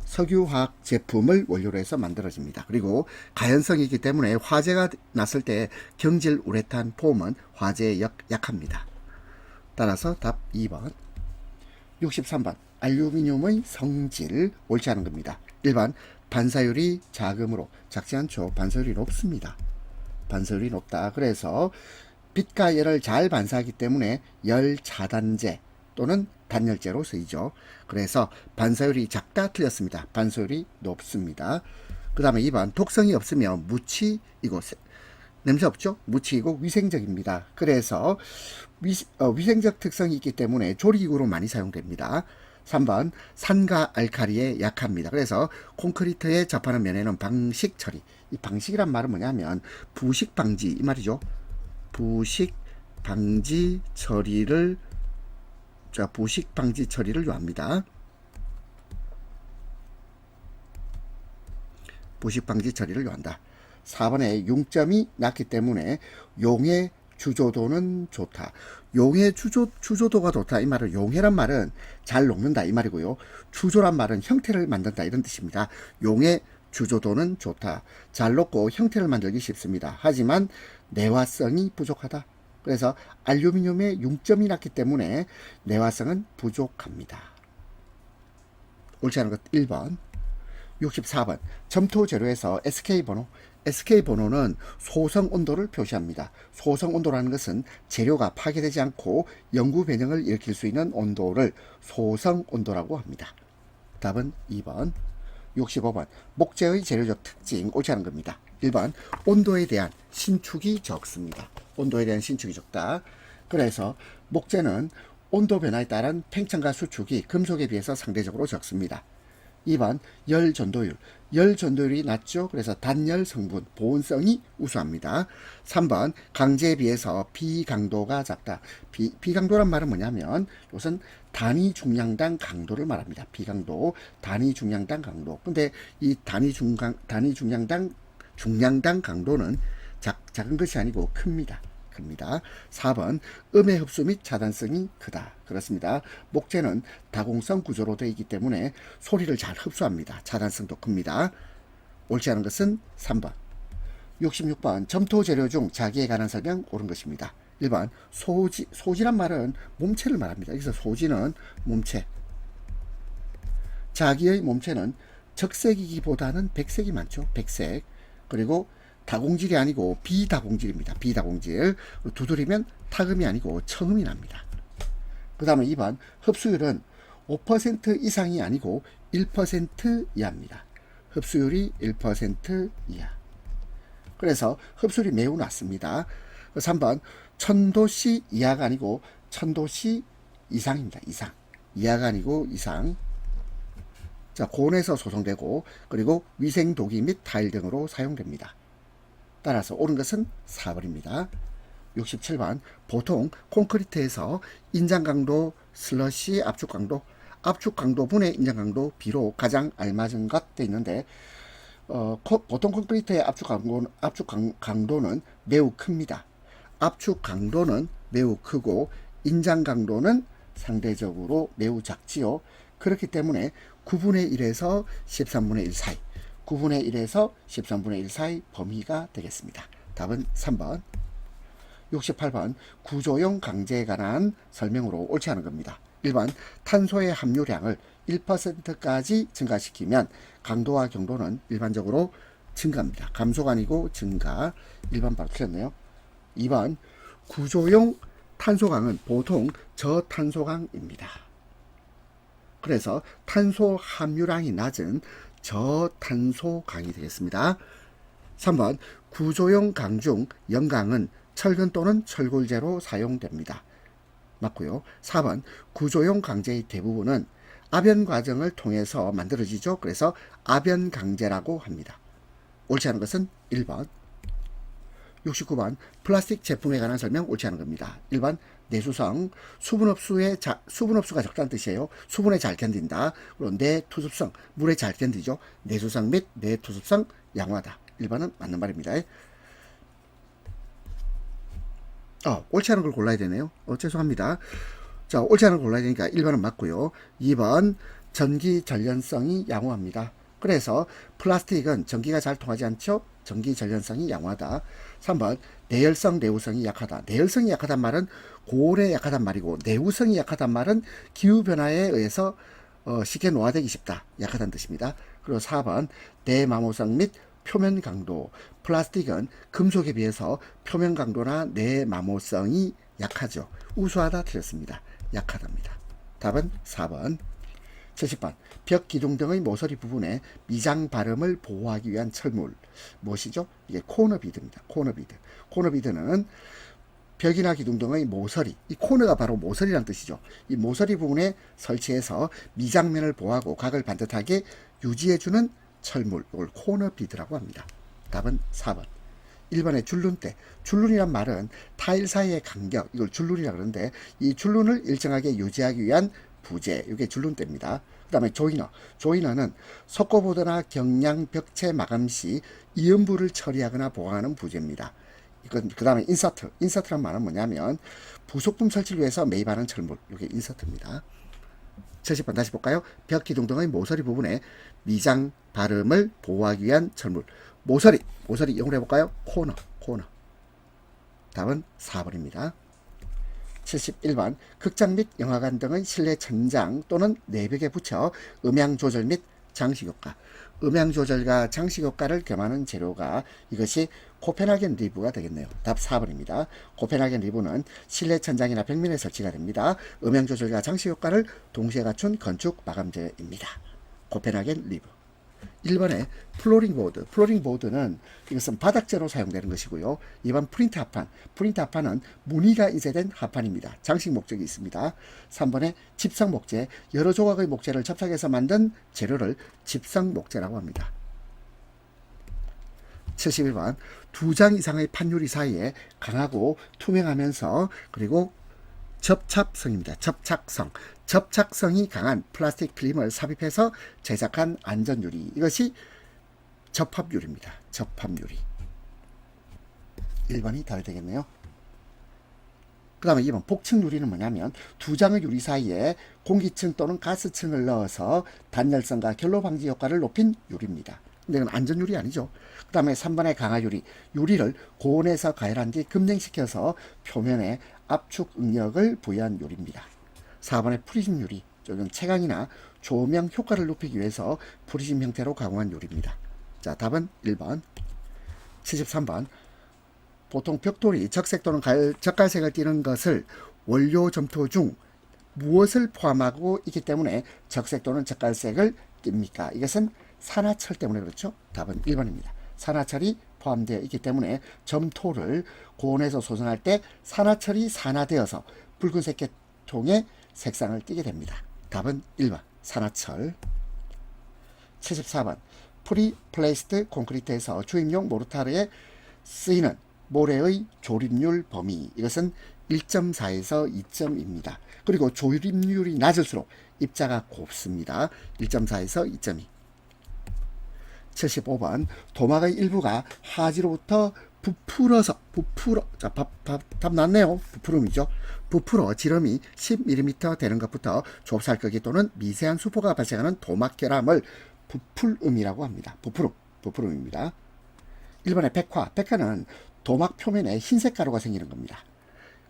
[SPEAKER 1] 석유화학 제품을 원료로 해서 만들어집니다. 그리고 가연성이 있기 때문에 화재가 났을 때 경질 우레탄 폼은 화재에 약합니다. 따라서 답 2번. 63번 알루미늄의 성질 옳지 않은 겁니다. 1번 반사율이 작으므로. 작지 않죠. 반사율이 높습니다. 반사율이 높다. 그래서 빛과 열을 잘 반사하기 때문에 열 차단제 또는 단열재로 쓰이죠. 그래서 반사율이 작다 틀렸습니다. 반사율이 높습니다. 그 다음에 2번 독성이 없으면 무치이고 냄새 없죠? 무치이고 위생적입니다. 그래서 위생적 특성이 있기 때문에 조리기구로 많이 사용됩니다. 3번 산과 알칼리에 약합니다. 그래서 콘크리트에 접하는 면에는 방식 처리. 이 방식이란 말은 뭐냐면 부식 방지 이 말이죠. 부식 방지 처리를 요합니다. 부식 방지 처리를 요한다. 4번에 융점이 낮기 때문에 용해 주조도는 좋다. 용해 주조도가 좋다. 이 말은 용해란 말은 잘 녹는다 이 말이고요. 주조란 말은 형태를 만든다 이런 뜻입니다. 용해 주조도는 좋다. 잘 녹고 형태를 만들기 쉽습니다. 하지만 내화성이 부족하다. 그래서 알루미늄의 융점이 낮기 때문에 내화성은 부족합니다. 옳지 않은 것 1번. 64번 점토 재료에서 SK번호. SK번호는 소성 온도를 표시합니다. 소성 온도라는 것은 재료가 파괴되지 않고 영구 변형을 일으킬 수 있는 온도를 소성 온도라고 합니다. 답은 2번. 65번 목재의 재료적 특징 옳지 않은 겁니다. 1번 온도에 대한 신축이 적습니다. 온도에 대한 신축이 적다. 그래서 목재는 온도 변화에 따른 팽창과 수축이 금속에 비해서 상대적으로 적습니다. 2번 열 전도율. 열 전도율이 낮죠. 그래서 단열 성분, 보온성이 우수합니다. 3번 강제에 비해서 비강도가 작다. 비강도란 말은 뭐냐면 이것은 단위 중량당 강도를 말합니다. 비강도, 단위 중량당 강도. 근데 이 단위 중량당 강도는 작은 것이 아니고 큽니다. 4번 음의 흡수 및 차단성이 크다. 그렇습니다. 목재는 다공성 구조로 되어 있기 때문에 소리를 잘 흡수합니다. 차단성도 큽니다. 옳지 않은 것은 3번. 66번 점토 재료 중 자기에 관한 설명 옳은 것입니다. 1번 소지란 말은 몸체를 말합니다. 여기서 소지는 몸체. 자기의 몸체는 적색이기보다는 백색이 많죠. 백색. 그리고 다공질이 아니고 비다공질입니다. 비다공질. 두드리면 타금이 아니고 청음이 납니다. 그 다음에 2번 흡수율은 5% 이상이 아니고 1% 이하입니다. 흡수율이 1% 이하. 그래서 흡수율이 매우 낮습니다. 3번 1000도씨 이하가 아니고 1000도씨 이상입니다. 이상. 이하가 아니고 이상. 자, 고온에서 소성되고 그리고 위생도기 및 타일 등으로 사용됩니다. 따라서 옳은 것은 4번입니다. 67번 보통 콘크리트에서 인장강도 슬러시 압축강도분의 인장강도 비로 가장 알맞은 것 되어 있는데 보통 콘크리트의 압축강도는 매우 큽니다. 압축강도는 매우 크고 인장강도는 상대적으로 매우 작지요. 그렇기 때문에 9분의 1에서 13분의 1 사이 9분의 1에서 13분의 1 사이 범위가 되겠습니다. 답은 3번. 68번 구조용 강제에 관한 설명으로 옳지 않은 겁니다. 1번 탄소의 함유량을 1%까지 증가시키면 강도와 경도는 일반적으로 증가합니다. 감소가 아니고 증가. 1번 바로 틀렸네요. 2번 구조용 탄소강은 보통 저탄소강입니다. 그래서 탄소 함유량이 낮은 저탄소강이 되겠습니다. 3번 구조용 강 중 연강은 철근 또는 철골재로 사용됩니다. 맞고요. 4번 구조용 강재의 대부분은 압연 과정을 통해서 만들어지죠. 그래서 압연 강재라고 합니다. 옳지 않은 것은 1번. 69번 플라스틱 제품에 관한 설명 옳지 않은 겁니다. 1번 내수성, 수분 흡수가 적다는 뜻이에요. 수분에 잘 견딘다. 그리고 내투습성, 물에 잘 견디죠. 내수성 및 내투습성 양호하다. 1번은 맞는 말입니다. 옳지 않은 걸 골라야 되네요. 죄송합니다. 자, 옳지 않은 걸 골라야 되니까 1번은 맞고요. 2번 전기 전련성이 양호합니다. 그래서 플라스틱은 전기가 잘 통하지 않죠. 전기 전련성이 양호하다. 3번 내열성 내우성이 약하다. 내열성이 약하단 말은 고온에 약하단 말이고 내우성이 약하단 말은 기후변화에 의해서 쉽게 노화되기 쉽다. 약하다는 뜻입니다. 그리고 4번 내마모성 및 표면 강도. 플라스틱은 금속에 비해서 표면 강도나 내마모성이 약하죠. 우수하다 틀렸습니다. 약하답니다. 답은 4번. 70번 벽 기둥 등의 모서리 부분에 미장 발음을 보호하기 위한 철물 무엇이죠? 이게 코너비드입니다. 코너비드는 벽이나 기둥 등의 모서리, 이 코너가 바로 모서리란 뜻이죠. 이 모서리 부분에 설치해서 미장면을 보호하고 각을 반듯하게 유지해주는 철물, 이걸 코너비드라고 합니다. 답은 4번. 1번의 줄눈대. 줄눈이란 말은 타일 사이의 간격, 이걸 줄눈이라 그러는데 이 줄눈을 일정하게 유지하기 위한 부재, 이게 줄눈대입니다. 그 다음에 조이너는 석고보드나 경량 벽체 마감 시 이음부를 처리하거나 보강하는 부재입니다. 그 다음에 인서트란 말은 뭐냐면 부속품 설치를 위해서 매입하는 철물, 이게 인서트입니다. 70번 다시 볼까요? 벽 기둥 등의 모서리 부분에 미장 발음을 보호하기 위한 철물. 모서리 영어로 해볼까요? 코너. 답은 4번입니다. 71번 극장 및 영화관 등의 실내 천장 또는 내벽에 붙여 음향 조절 및 장식 효과. 음향 조절과 장식 효과를 겸하는 재료가 이것이 코펜하겐 리브가 되겠네요. 답 4번입니다. 코펜하겐 리브는 실내 천장이나 벽면에 설치가 됩니다. 음향 조절과 장식 효과를 동시에 갖춘 건축 마감재입니다. 코펜하겐 리브. 1번에 플로링보드. 플로링보드는 이것은 바닥재로 사용되는 것이고요. 2번 프린트 합판. 프린트 합판은 무늬가 인쇄된 합판입니다. 장식 목적이 있습니다. 3번에 집성 목재. 여러 조각의 목재를 접착해서 만든 재료를 집성 목재라고 합니다. 71번 두 장 이상의 판유리 사이에 강하고 투명하면서 그리고 접착성입니다. 접착성. 접착성이 강한 플라스틱 필름을 삽입해서 제작한 안전유리. 이것이 접합유리입니다. 접합유리. 1번이 답이 되겠네요. 그 다음에 2번 복층유리는 뭐냐면 두 장의 유리 사이에 공기층 또는 가스층을 넣어서 단열성과 결로 방지 효과를 높인 유리입니다. 근데 이건 안전유리 아니죠. 그 다음에 3번의 강화유리. 유리를 고온에서 가열한 뒤 급냉시켜서 표면에 압축 응력을 부여한 유리입니다. 4번의 프리즘 유리. 이건 채광이나 조명 효과를 높이기 위해서 프리즘 형태로 가공한 유리입니다. 자, 답은 1번. 73번. 보통 벽돌이 적색 또는 적갈색을 띠는 것을 원료 점토 중 무엇을 포함하고 있기 때문에 적색 또는 적갈색을 띱니까? 이것은 산화철 때문에 그렇죠? 답은 1번입니다. 산화철이 포함되어 있기 때문에 점토를 고온에서 소선할 때 산화철이 산화되어서 붉은색 계통의 색상을 띠게 됩니다. 답은 1번 산화철. 74번 프리플레이스드 콘크리트에서 주입용 모르타르에 쓰이는 모래의 조립률 범위. 이것은 1.4에서 2.2입니다. 그리고 조립률이 낮을수록 입자가 곱습니다. 1.4에서 2.2. 75번 도막의 일부가 하지로부터 부풀어 자, 답 났네요. 부풀음이죠. 부풀어 지름이 10mm 되는 것부터 좁쌀거기 또는 미세한 수포가 발생하는 도막 결함을 부풀음이라고 합니다. 부풀음입니다. 1번의 백화. 백화는 도막 표면에 흰색 가루가 생기는 겁니다.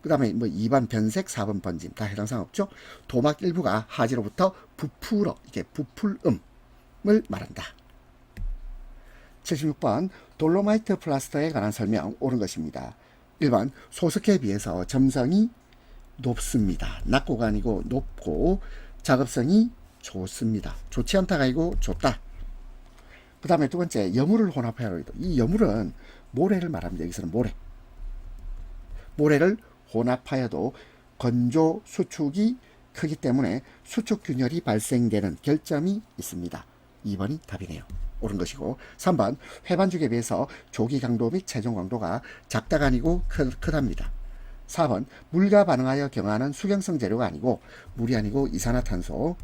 [SPEAKER 1] 그 다음에 2번 변색, 4번 번짐 다 해당 사항 없죠. 도막 일부가 하지로부터 부풀어 이게 부풀음을 말한다. 76번 돌로마이트 플라스터에 관한 설명 옳은 것입니다. 1번 소석에 비해서 점성이 높습니다. 낮고가 아니고 높고 작업성이 좋습니다. 좋지 않다가 아니고 좋다. 그 다음에 두 번째 여물을 혼합하여. 이 여물은 모래를 말합니다. 여기서는 모래를 혼합하여도 건조 수축이 크기 때문에 수축 균열이 발생되는 결점이 있습니다. 2번이 답이네요. 옳은 것이고 3번 회반죽에 비해서 조기 강도 및 최종 강도가 작다가 아니고 크답니다. 4번 물과 반응하여 경화하는 수경성 재료가 아니고 물이 아니고 이산화탄소.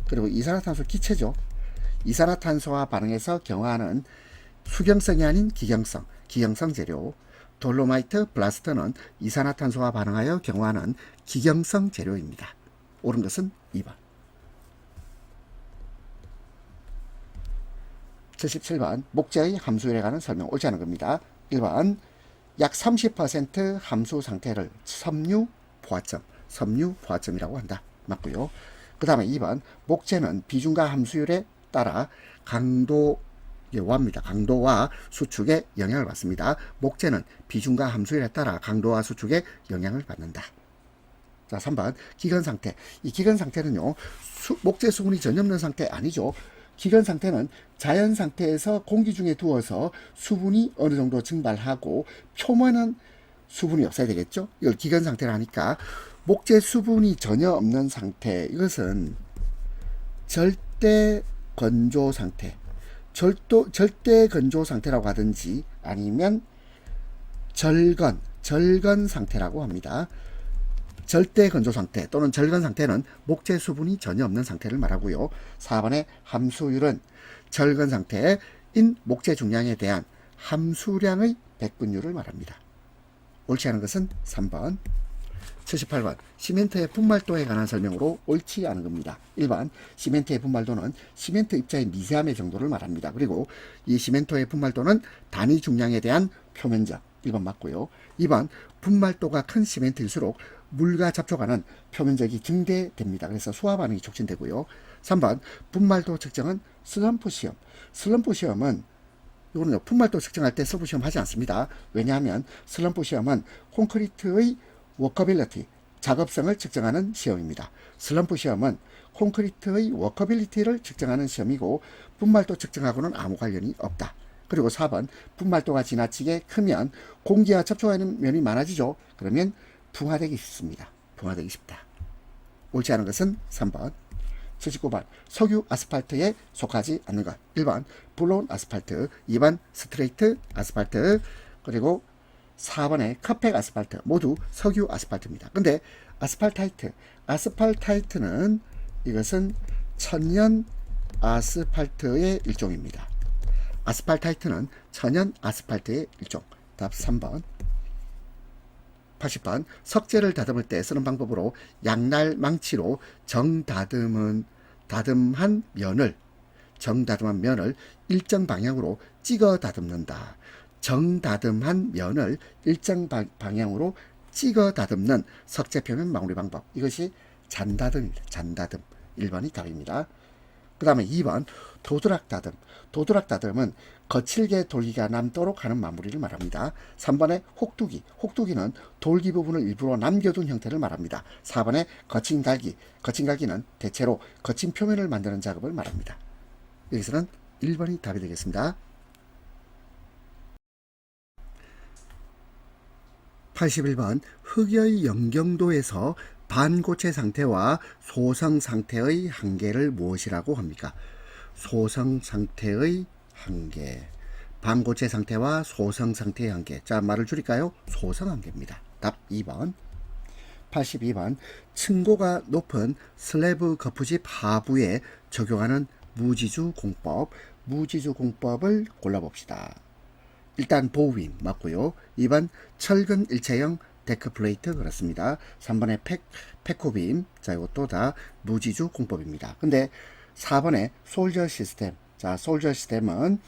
[SPEAKER 1] 그리고 이산화탄소 기체죠. 이산화탄소와 반응해서 경화하는 수경성이 아닌 기경성 재료. 돌로마이트 블라스터는 이산화탄소와 반응하여 경화하는 기경성 재료입니다. 옳은 것은 2번. 77번 목재의 함수율에 관한 설명 옳지 않은 겁니다. 1번 약 30% 함수 상태를 섬유 포화점이라고 한다. 맞고요. 그 다음에 2번 목재는 비중과 함수율에 따라 강도와 수축에 영향을 받습니다. 목재는 비중과 함수율에 따라 강도와 수축에 영향을 받는다. 자, 3번 기건 상태. 이 기건 상태는요, 목재 수분이 전혀 없는 상태 아니죠. 기건 상태는 자연 상태에서 공기 중에 두어서 수분이 어느 정도 증발하고 표면은 수분이 없어야 되겠죠. 이걸 기건 상태라 하니까 목재 수분이 전혀 없는 상태. 이것은 절대 건조 상태. 절대 건조 상태라고 하든지 아니면 절건 상태라고 합니다. 절대 건조 상태 또는 절건 상태는 목재 수분이 전혀 없는 상태를 말하고요. 4번의 함수율은 절건 상태인 목재 중량에 대한 함수량의 백분율을 말합니다. 옳지 않은 것은 3번. 78번 시멘트의 분말도에 관한 설명으로 옳지 않은 겁니다. 1번 시멘트의 분말도는 시멘트 입자의 미세함의 정도를 말합니다. 그리고 이 시멘트의 분말도는 단위 중량에 대한 표면적. 1번 맞고요. 2번 분말도가 큰 시멘트일수록 물과 접촉하는 표면적이 증대됩니다. 그래서 수화 반응이 촉진되고요. 3번 분말도 측정은 슬럼프 시험. 슬럼프 시험은 이거는 분말도 측정할 때 슬럼프 시험 하지 않습니다. 왜냐하면 슬럼프 시험은 콘크리트의 워커빌리티, 작업성을 측정하는 시험입니다. 슬럼프 시험은 콘크리트의 워커빌리티를 측정하는 시험이고 분말도 측정하고는 아무 관련이 없다. 그리고 4번 분말도가 지나치게 크면 공기와 접촉하는 면이 많아지죠. 그러면 붕화되기 쉽습니다. 붕화되기 쉽다. 옳지 않은 것은 3번. 79번 석유 아스팔트에 속하지 않는 것. 1번 블론 아스팔트, 2번 스트레이트 아스팔트, 그리고 4번의 컵백 아스팔트 모두 석유 아스팔트입니다. 근데 아스팔타이트는 이것은 천연 아스팔트의 일종입니다. 아스팔타이트는 천연 아스팔트의 일종. 답 3번. 80번 석재를 다듬을 때 쓰는 방법으로 양날 망치로 정다듬한 면을 일정 방향으로 찍어 다듬는다. 정다듬한 면을 일정 방향으로 찍어 다듬는 석재 표면 마무리 방법. 이것이 잔다듬입니다. 잔다듬. 1번이 답입니다. 그 다음에 2번 도드락다듬은 거칠게 돌기가 남도록 하는 마무리를 말합니다. 3번에 혹두기는 돌기 부분을 일부러 남겨둔 형태를 말합니다. 4번에 거친갈기는 대체로 거친 표면을 만드는 작업을 말합니다. 여기서는 1번이 답이 되겠습니다. 81번 흙의 영경도에서 반고체 상태와 소성 상태의 한계를 무엇이라고 합니까? 소성 상태의 한계. 반고체 상태와 소성 상태의 한계. 자, 말을 줄일까요? 소성 한계입니다. 답 2번. 82번 층고가 높은 슬래브 거푸집 하부에 적용하는 무지주 공법을 골라봅시다. 일단 보우빔 맞고요. 2번 철근 일체형 데크 플레이트 그렇습니다. 3번에 페코빔. 자, 이것도 다 무지주 공법입니다. 근데 4번에 솔저 시스템. 자, 솔저 시스템은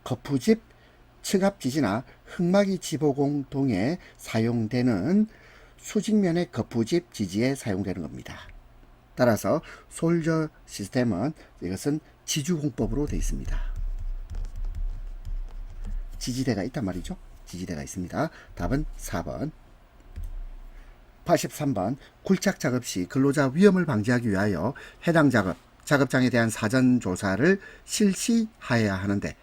[SPEAKER 1] 거푸집 측압 지지나 흙막이 지보공동에 사용되는 수직면의 거푸집 지지에 사용되는 겁니다. 따라서 솔저 시스템은 이것은 지주 공법으로 되어 있습니다. 지지대가 있단 말이죠. 지지대가 있습니다. 답은 4번. 83번 굴착 작업 시 근로자 위험을 방지하기 위하여 해당 작업장에 대한 사전 조사를 실시하여야 하는데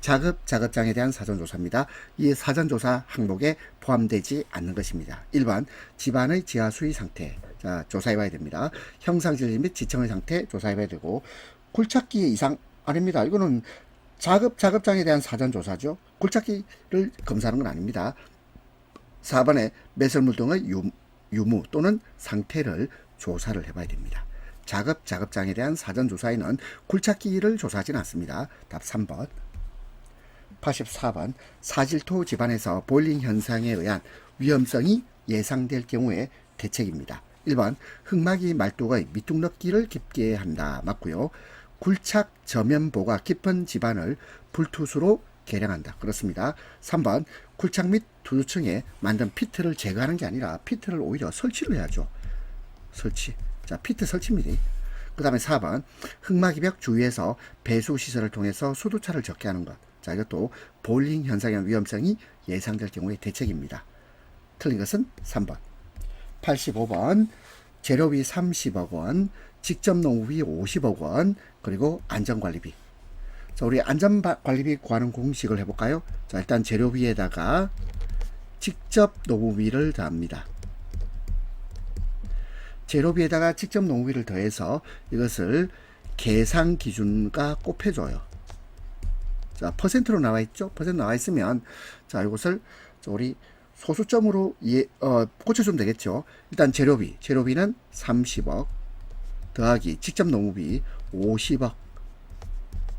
[SPEAKER 1] 작업장에 대한 사전 조사입니다. 이 사전 조사 항목에 포함되지 않는 것입니다. 1번 집안의 지하 수위 상태. 자, 조사해 봐야 됩니다. 형상질 및 지층의 상태 조사해 봐야 되고, 굴착기의 이상 아닙니다. 이거는 작업장에 대한 사전 조사죠. 굴착기를 검사하는 건 아닙니다. 4번에 매설물 등의 유무 또는 상태를 조사를 해봐야 됩니다. 작업장에 대한 사전 조사에는 굴착기를 조사하지는 않습니다. 답 3번. 84번 사질토 집안에서 보일링 현상에 의한 위험성이 예상될 경우의 대책입니다. 1번 흙막이 말뚝의 밑둥넣기를 깊게 한다. 맞고요. 굴착 저면보가 깊은 집안을 불투수로 개량한다. 그렇습니다. 3번 굴착 및 두두층에 만든 피트를 제거하는 게 아니라 피트를 오히려 설치를 해야죠. 설치. 자, 피트 설치입니다. 그 다음에 4번 흙막이벽 주위에서 배수시설을 통해서 수도차를 적게 하는 것. 자, 이것도 보일링 현상의 위험성이 예상될 경우의 대책입니다. 틀린 것은 3번. 85번 재료비 30억 원, 직접 농후비 50억 원, 그리고 안전관리비. 자, 우리 안전관리비 구하는 공식을 해볼까요? 자, 일단 재료비에다가 직접 농후비를 더합니다. 재료비에다가 직접 농후비를 더해서 이것을 계산 기준과 곱해줘요. 자, 퍼센트로 나와 있죠? 퍼센트 나와 있으면, 자, 이것을 우리 소수점으로 고쳐주면 되겠죠. 일단 재료비는 30억 더하기 직접 농후비 50억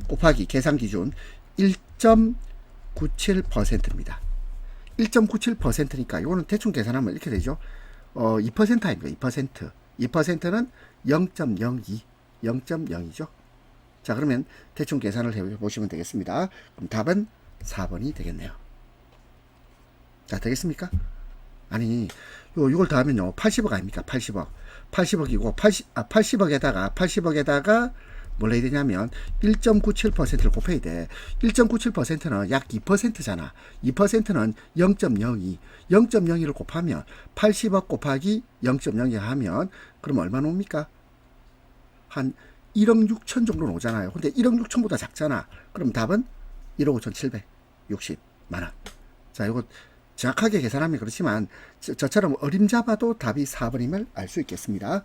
[SPEAKER 1] 곱하기 계산 기준 1.97%입니다. 1.97%니까 이거는 대충 계산하면 이렇게 되죠. 2% 아닙니까? 2%. 2%는 0.02죠. 자, 그러면 대충 계산을 해보시면 되겠습니다. 그럼 답은 4번이 되겠네요. 자, 되겠습니까? 아니, 이걸 더하면요 80억 아닙니까? 80억이고 80억에다가 뭘 해야 되냐면 1.97%를 곱해야 돼. 1.97%는 약 2%잖아. 2%는 0.02를 곱하면 80억 곱하기 0.02 하면 그럼 얼마 나옵니까? 한 1억 6천 정도 오잖아요. 근데 1억 6천보다 작잖아. 그럼 답은 1억 5천760만 원. 자, 이거 정확하게 계산하면 그렇지만 저처럼 어림잡아도 답이 4번임을 알 수 있겠습니다.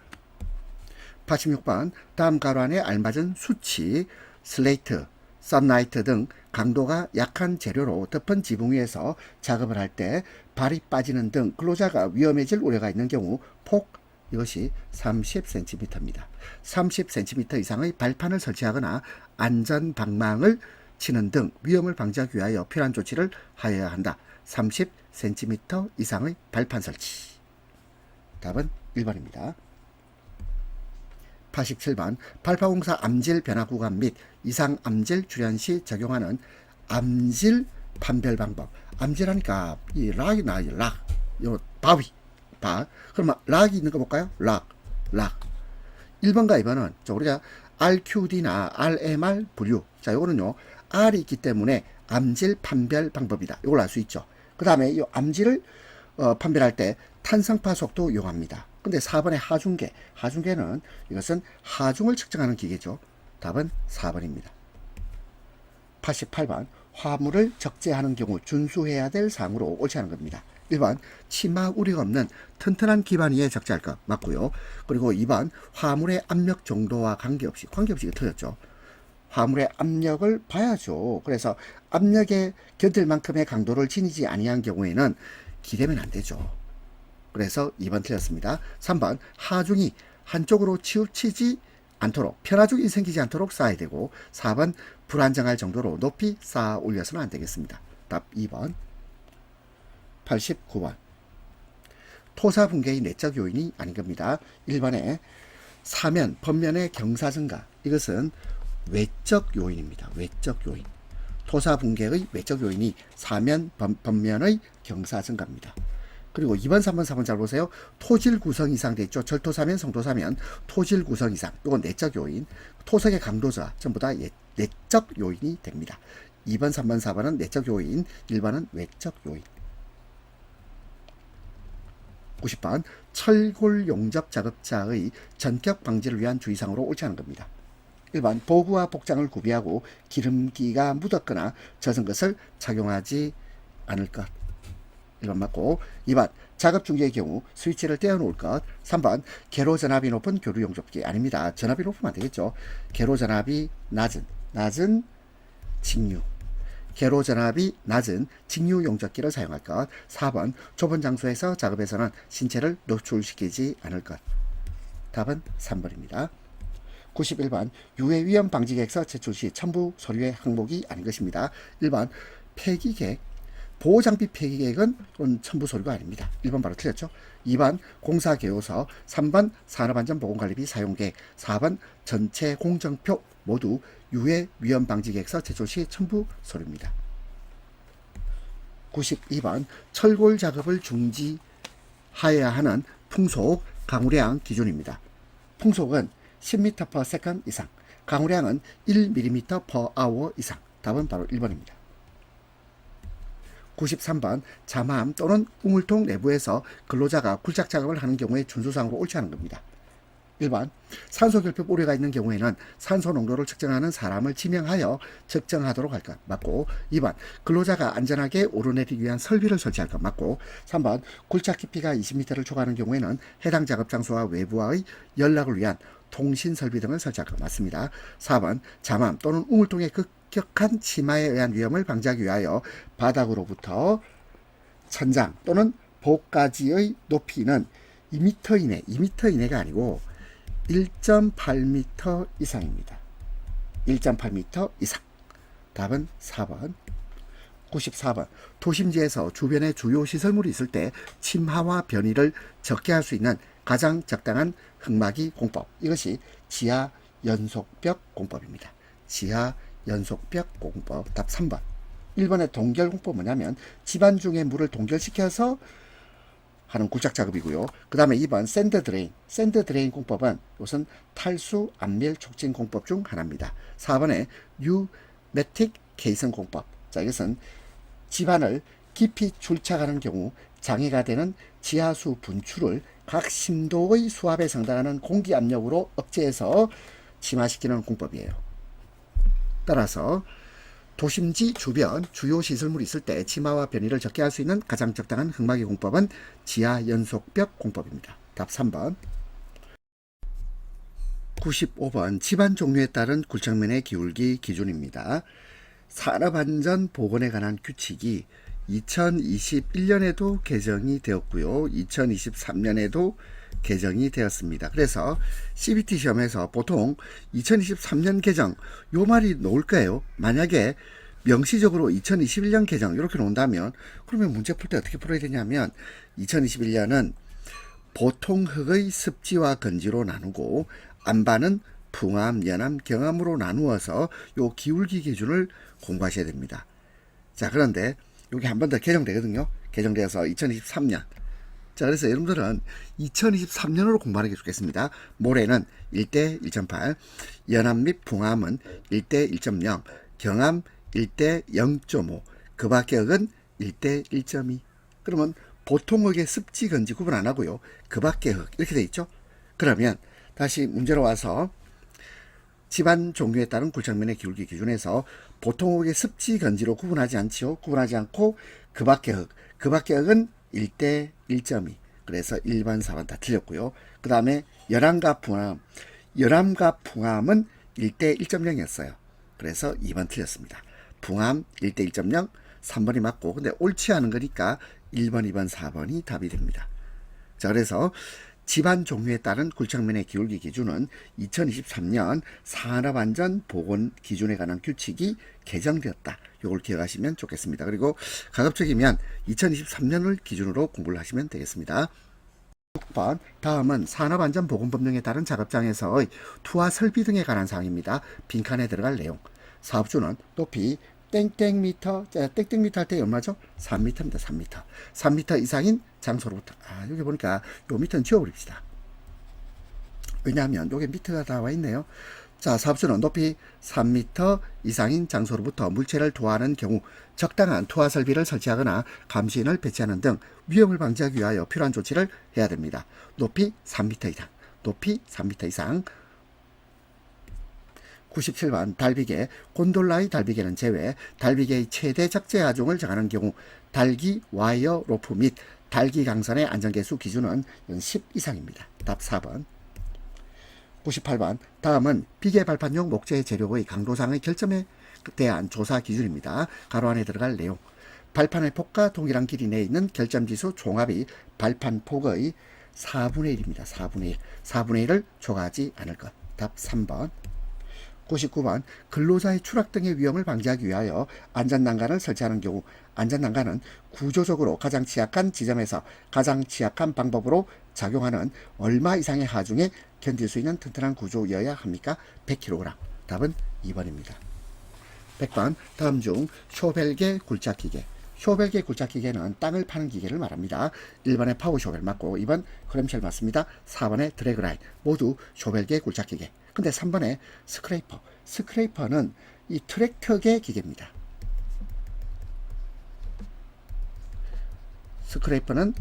[SPEAKER 1] 86번 다음 가로 안에 알맞은 수치, 슬레이트, 썬라이트 등 강도가 약한 재료로 덮은 지붕 위에서 작업을 할 때 발이 빠지는 등 근로자가 위험해질 우려가 있는 경우 폭 이것이 30cm입니다. 30cm 이상의 발판을 설치하거나 안전 방망을 치는 등 위험을 방지하기 위하여 필요한 조치를 하여야 한다. 30cm 이상의 발판 설치. 답은 1번입니다. 87번 발파공사 암질 변화 구간 및 이상 암질 출현 시 적용하는 암질 판별 방법. 암질하니까 이 락이나 락, 요 바위, 바. 그러면 락이 있는 거 볼까요? 락. 1번과 2번은 우리가 RQD나 RMR 분류. 자, 요거는요 R이 있기 때문에 암질 판별 방법이다. 이걸 알 수 있죠. 그 다음에 이 암질을 판별할 때 탄성파 속도 이용합니다. 근데 4번의 하중계는 이것은 하중을 측정하는 기계죠. 답은 4번입니다. 88번 화물을 적재하는 경우 준수해야 될 사항으로 옳지 않은 겁니다. 1번 치마 우려가 없는 튼튼한 기반 위에 적재할 것 맞고요. 그리고 2번 화물의 압력 정도와 관계없이 틀렸죠. 화물의 압력을 봐야죠. 그래서 압력에 견딜 만큼의 강도를 지니지 아니한 경우에는 기대면 안 되죠. 그래서 2번 틀렸습니다. 3번 하중이 한쪽으로 치우치지 않도록 편하중이 생기지 않도록 쌓아야 되고 4번 불안정할 정도로 높이 쌓아 올려서는 안 되겠습니다. 답 2번. 89번 토사 붕괴의 내적 요인이 아닌 겁니다. 1번에 사면, 번면의 경사 증가 이것은 외적 요인입니다. 외적 요인. 토사 붕괴의 외적 요인이 사면, 번면의 경사 증가입니다. 그리고 2번, 3번, 4번 잘 보세요. 토질 구성 이상 돼 있죠. 절토사면, 성토사면, 토질 구성 이상. 이건 내적 요인. 토석의 강도자 전부 다 내적 요인이 됩니다. 2번, 3번, 4번은 내적 요인, 1번은 외적 요인. 90번 철골 용접 작업자의 전격 방지를 위한 주의사항으로 옳지 않은 겁니다. 1번 보구와 복장을 구비하고 기름기가 묻었거나 젖은 것을 착용하지 않을 것. 1번 맞고 2번 작업 중지의 경우 스위치를 떼어놓을 것. 3번 계로 전압이 높은 교류 용접기 아닙니다. 전압이 높으면 안 되겠죠. 계로 전압이 낮은 직류. 계로 전압이 낮은 직류 용접기를 사용할 것. 4번 좁은 장소에서 작업에서는 신체를 노출시키지 않을 것. 답은 3번입니다. 91번 유해 위험 방지 계획서 제출 시 첨부 서류의 항목이 아닌 것입니다. 1번 폐기계획 보호장비 폐기계획은 첨부 서류가 아닙니다. 1번 바로 틀렸죠. 2번 공사계획서, 3번 산업안전보건관리비 사용계획, 4번 전체 공정표 모두 유해 위험 방지 계획서 제출 시 첨부 서류입니다. 92번 철골 작업을 중지하여야 하는 풍속 강우량 기준입니다. 풍속은 10m/s 이상, 강우량은 1mm/h 이상. 답은 바로 1번입니다. 93번 잠암 또는 우물통 내부에서 근로자가 굴착 작업을 하는 경우에 준수사항으로 옳지 않은 겁니다. 1번 산소 결핍 우려가 있는 경우에는 산소 농도를 측정하는 사람을 지명하여 측정하도록 할 것 맞고 2번 근로자가 안전하게 오르내리기 위한 설비를 설치할 것 맞고 3번 굴착 깊이가 20m를 초과하는 경우에는 해당 작업 장소와 외부와의 연락을 위한 통신 설비 등을 설치할 것 맞습니다. 4번 잠암 또는 우물통의 급격한 침하에 의한 위험을 방지하기 위하여 바닥으로부터 천장 또는 복까지의 높이는 2m 이내가 아니고 1.8m 이상입니다. 1.8m 이상. 답은 4번. 94번 도심지에서 주변에 주요 시설물이 있을 때 침하와 변이를 적게 할 수 있는 가장 적당한 흙막이 공법. 이것이 지하 연속벽 공법입니다. 지하 연속벽 공법. 답 3번. 1번의 동결 공법 뭐냐면 집안 중에 물을 동결시켜서 하는 굴착 작업이고요. 그 다음에 2번 샌드 드레인 공법은 이것은 탈수 안밀 촉진 공법 중 하나입니다. 4번에 뉴매틱 케이슨 공법. 자, 이것은 집안을 깊이 출착하는 경우 장애가 되는 지하수 분출을 각 심도의 수압에 상당하는 공기 압력으로 억제해서 침하시키는 공법이에요. 따라서 도심지 주변 주요 시설물이 있을 때 침하와 변이를 적게 할 수 있는 가장 적당한 흙막이 공법은 지하 연속벽 공법입니다. 답 3번. 95번 집안 종류에 따른 굴착면의 기울기 기준입니다. 산업안전보건에 관한 규칙이 2021년에도 개정이 되었고요. 2023년에도 개정이 되었습니다. 그래서 CBT 시험에서 보통 2023년 개정 요 말이 나올 거예요. 만약에 명시적으로 2021년 개정 이렇게 나온다면 그러면 문제 풀 때 어떻게 풀어야 되냐면 2021년은 보통 흙의 습지와 건지로 나누고 안반은 풍암, 연암, 경암으로 나누어서 요 기울기 기준을 공부하셔야 됩니다. 자, 그런데 여기 한 번 더 개정되거든요. 개정되어서 2023년. 자, 그래서 여러분들은 2023년으로 공부하는 게 좋겠습니다. 모래는 1대 1.8, 연암 및 풍암은 1대 1.0, 경암 1대 0.5, 그 밖의 흙은 1대 1.2. 그러면 보통 흙의 습지, 건지 구분 안 하고요. 그 밖의 흙 이렇게 돼 있죠. 그러면 다시 문제로 와서 집안 종류에 따른 굴착면의 기울기 기준에서 보통 흙의 습지, 건지로 구분하지 않지요. 구분하지 않고 그 밖의 흙, 그 밖의 흙은 1대 1.2. 그래서 1번, 4번 다 틀렸고요. 그 다음에 열암과 풍암, 열암과 풍암은 1대 1.0이었어요. 그래서 2번 틀렸습니다. 풍암 1대 1.0, 3번이 맞고, 근데 옳지 않은 거니까 1번, 2번, 4번이 답이 됩니다. 자, 그래서 집안 종류에 따른 굴착면의 기울기 기준은 2023년 산업안전보건 기준에 관한 규칙이 개정되었다. 이걸 기억하시면 좋겠습니다. 그리고 가급적이면 2023년을 기준으로 공부를 하시면 되겠습니다. 6번 다음은 산업안전보건법령에 따른 작업장에서의 투하 설비 등에 관한 사항입니다. 빈칸에 들어갈 내용. 사업주는 높이 땡땡미터, 땡땡미터 할 때 얼마죠? 3m입니다. 3m. 3m 이상인 장소로부터. 여기 보니까 요 미터는 지워버립시다. 왜냐하면 여기 미터가 나와 있네요. 자, 사업주는 높이 3m 이상인 장소로부터 물체를 투하하는 경우 적당한 투하 설비를 설치하거나 감시인을 배치하는 등 위험을 방지하기 위하여 필요한 조치를 해야 됩니다. 높이 3m 이상. 높이 3m 이상. 97번 달비개, 곤돌라의 달비개는 제외, 달비개의 최대 적재 하중을 정하는 경우 달기 와이어 로프 및 달기 강선의 안전계수 기준은 10 이상입니다. 답 4번. 98번 다음은 비계 발판용 목재 재료의 강도상의 결점에 대한 조사 기준입니다. 가로 안에 들어갈 내용. 발판의 폭과 동일한 길이 내에 있는 결점지수 종합이 발판 폭의 4분의 1입니다. 4분의 1. 4분의 1을 초과하지 않을 것. 답 3번. 99번 근로자의 추락 등의 위험을 방지하기 위하여 안전난간을 설치하는 경우 안전난간은 구조적으로 가장 취약한 지점에서 가장 취약한 방법으로 작용하는 얼마 이상의 하중에 견딜 수 있는 튼튼한 구조여야 합니까? 100kg. 답은 2번입니다. 100번 다음 중 쇼벨계 굴착기계. 쇼벨계 굴착기계는 땅을 파는 기계를 말합니다. 1번의 파워 쇼벨 맞고 2번 크램쉘 맞습니다. 4번의 드래그라인 모두 쇼벨계 굴착기계. 근데 3번에 스크레이퍼. 스크레이퍼는 이 트랙터계 기계입니다. 스크레이퍼는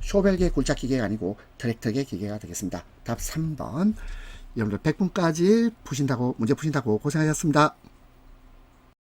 [SPEAKER 1] 쇼벨계 굴착기계가 아니고 트랙터계 기계가 되겠습니다. 답 3번. 여러분들 100분까지 문제 푸신다고 고생하셨습니다.